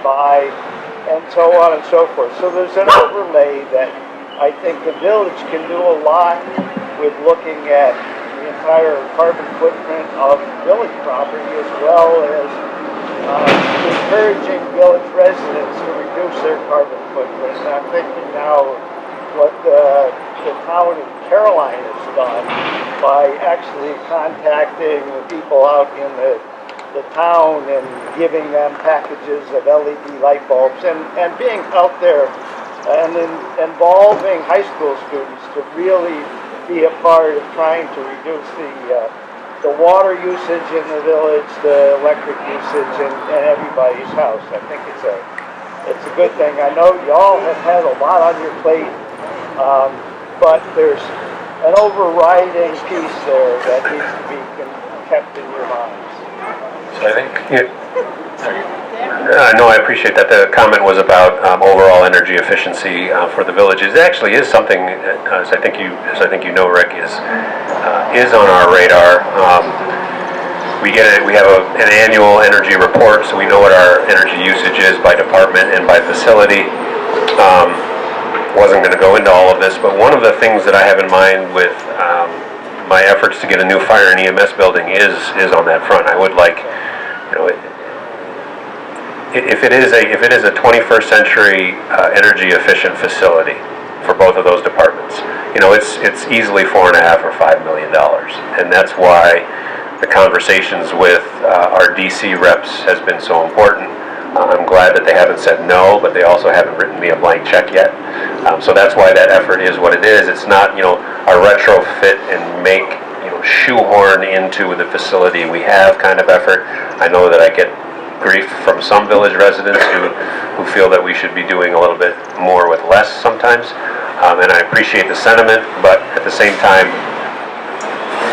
buy, and so on and so forth. So there's an overlay that I think the village can do a lot with looking at the entire carbon footprint of village property, as well as encouraging village residents to reduce their carbon footprint. And I'm thinking now what the town of Caroline has done by actually contacting the people out in the town and giving them packages of LED light bulbs and being out there and involving high school students to really be a part of trying to reduce the water usage in the village, the electric usage in everybody's house. I think it's a good thing. I know y'all have had a lot on your plate, but there's an overriding piece there that needs to be kept in your minds. So I think, no, I appreciate that. The comment was about overall energy efficiency for the villages. It actually is something, as I think you know, Rick, is on our radar. We have an annual energy report, so we know what our energy usage is by department and by facility. Wasn't going to go into all of this, but one of the things that I have in mind with my efforts to get a new fire and EMS building is on that front. I would like, if it is a 21st century energy efficient facility for both of those departments, it's easily $4.5 or $5 million, and that's why the conversations with our DC reps has been so important. I'm glad that they haven't said no, but they also haven't written me a blank check yet. So that's why that effort is what it is. It's not, a retrofit and make, shoehorn into the facility we have kind of effort. I know that I get grief from some village residents who feel that we should be doing a little bit more with less sometimes. And I appreciate the sentiment, but at the same time,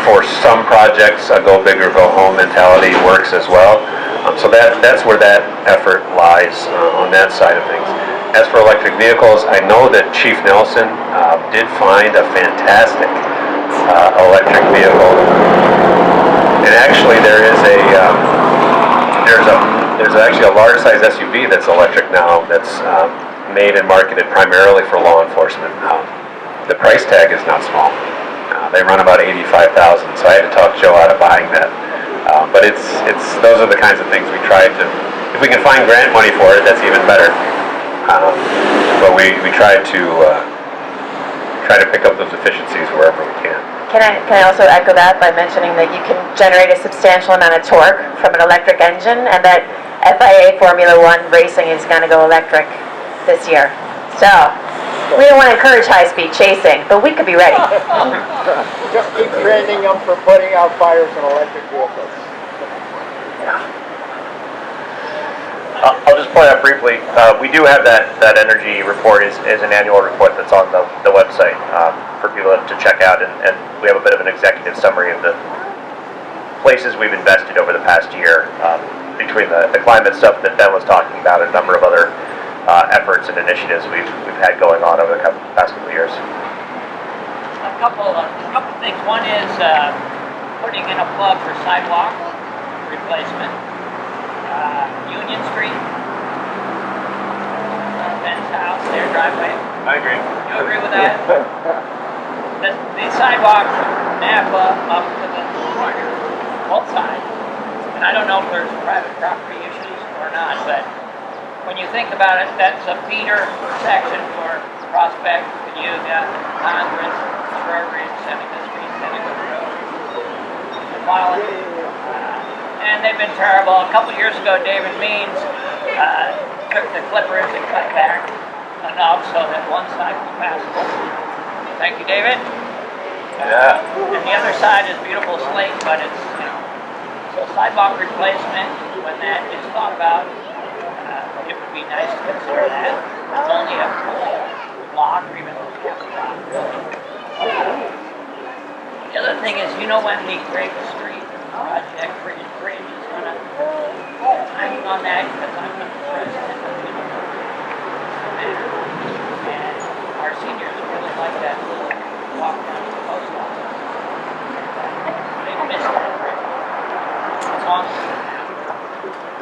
for some projects, a go big or go home mentality works as well. So that's where that effort lies on that side of things. As for electric vehicles, I know that Chief Nelson did find a fantastic electric vehicle, and actually there's actually a large size SUV that's electric now that's made and marketed primarily for law enforcement. The price tag is not small. They run about $85,000, so I had to talk Joe out of buying that. But it's those are the kinds of things we try to. If we can find grant money for it, that's even better. But we try to pick up those efficiencies wherever we can. Can I also echo that by mentioning that you can generate a substantial amount of torque from an electric engine, and that FIA Formula One racing is going to go electric this year. So we don't want to encourage high-speed chasing, but we could be ready. Just keep training them for putting out fires in electric vehicles. I'll just point out briefly, we do have that energy report is an annual report that's on the website for people to check out, and we have a bit of an executive summary of the places we've invested over the past year, between the climate stuff that Ben was talking about, and a number of other efforts and initiatives we've had going on over the past couple of years. A couple things. One is putting in a plug for sidewalk replacement. Union Street, Ben's house, their driveway. I agree. You agree with that? The sidewalk from Napa up to the corner, both sides. And I don't know if there's private property issues or not, but when you think about it, that's a feeder section for Prospect, Cayuga, Congress, Strawberry, 70th Street, Seneca Road, Holland. And they've been terrible. A couple years ago, David Means took the clippers and cut back enough so that one side was passable. Thank you, David. Yeah. And the other side is beautiful slate, but it's, so sidewalk replacement, when that is thought about, it would be nice to consider that. It's only a block or even half a block, really. The other thing is, when the Great Street project bridge is going to, I'm on that because I'm the president of the and our seniors really like that little walk down to the post office. They miss that bridge. It's awesome.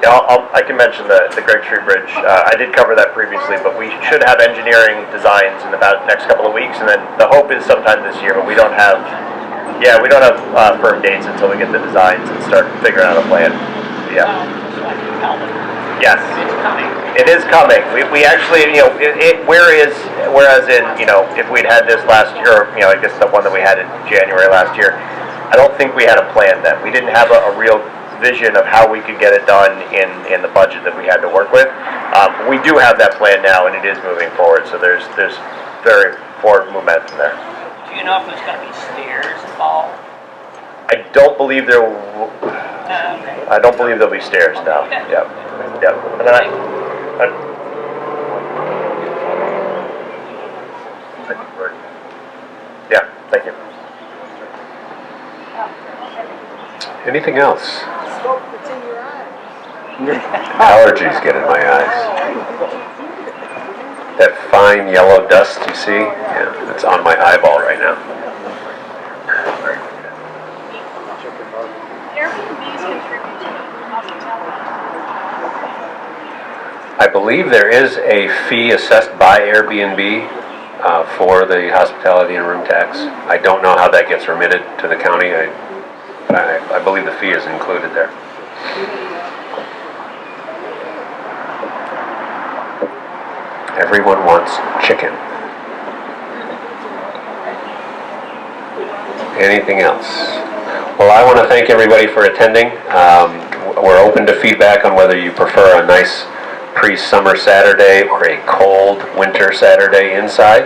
Yeah, I can mention the Greg Street Bridge. I did cover that previously, but we should have engineering designs in about the next couple of weeks, and then the hope is sometime this year, but we don't have firm dates until we get the designs and start figuring out a plan. Yeah. Yes. It's coming. It is coming. We actually, whereas in, if we'd had this last year, I guess the one that we had in January last year, I don't think we had a plan then. We didn't have a real vision of how we could get it done in the budget that we had to work with. We do have that plan now, and it is moving forward. So there's very forward momentum there. Do you know if there's going to be stairs involved? I don't believe there. Okay. I don't believe there'll be stairs now. Okay. Yep. And then yeah. Thank you. Anything else? Smoke that's in your eyes. Allergies get in my eyes. That fine yellow dust you see? Yeah, it's on my eyeball right now. Airbnbs contribute to hospitality. I believe there is a fee assessed by Airbnb for the hospitality and room tax. I don't know how that gets remitted to the county. I believe the fee is included there. Everyone wants chicken. Anything else? Well, I want to thank everybody for attending. We're open to feedback on whether you prefer a nice pre-summer Saturday or a cold winter Saturday inside.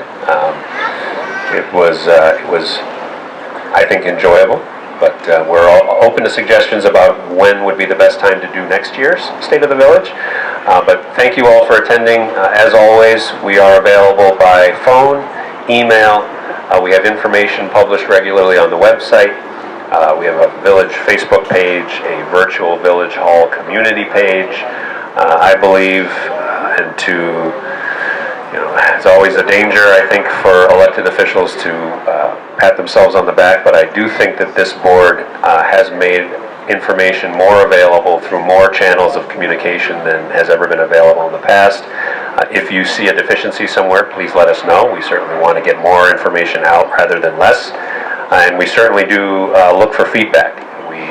It was, I think, enjoyable, but we're all open to suggestions about when would be the best time to do next year's State of the Village. But thank you all for attending. As always, we are available by phone, email. We have information published regularly on the website. We have a village Facebook page, a virtual Village Hall community page. I believe, and to, it's always a danger, I think, for elected officials to pat themselves on the back, but I do think that this board has made information more available through more channels of communication than has ever been available in the past. If you see a deficiency somewhere, please let us know. We certainly want to get more information out rather than less. And we certainly do look for feedback. We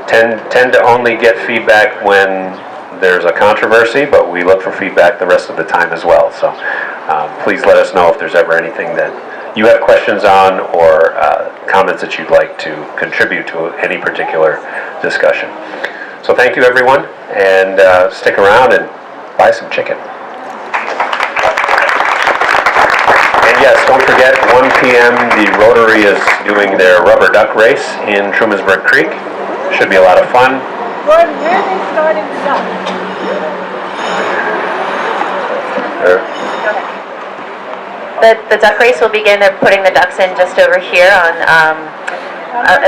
tend to only get feedback when there's a controversy, but we look for feedback the rest of the time as well. So please let us know if there's ever anything that you have questions on or comments that you'd like to contribute to any particular discussion. So thank you, everyone, and stick around and buy some chicken. And yes, don't forget, 1 p.m. the Rotary is doing their rubber duck race in Trumansburg Creek. Should be a lot of fun. Gordon, where are they starting to go? The duck race will begin. They're putting the ducks in just over here on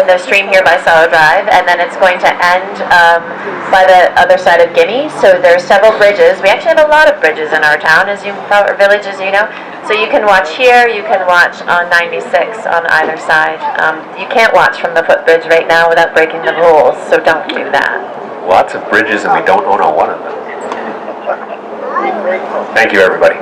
the stream here by Solo Drive, and then it's going to end by the other side of Guinea. So there's several bridges. We actually have a lot of bridges in our town, our village, as you know. So you can watch here, you can watch on 96 on either side. You can't watch from the footbridge right now without breaking the rules, so don't do that. Lots of bridges, and we don't own one of them. Thank you, everybody.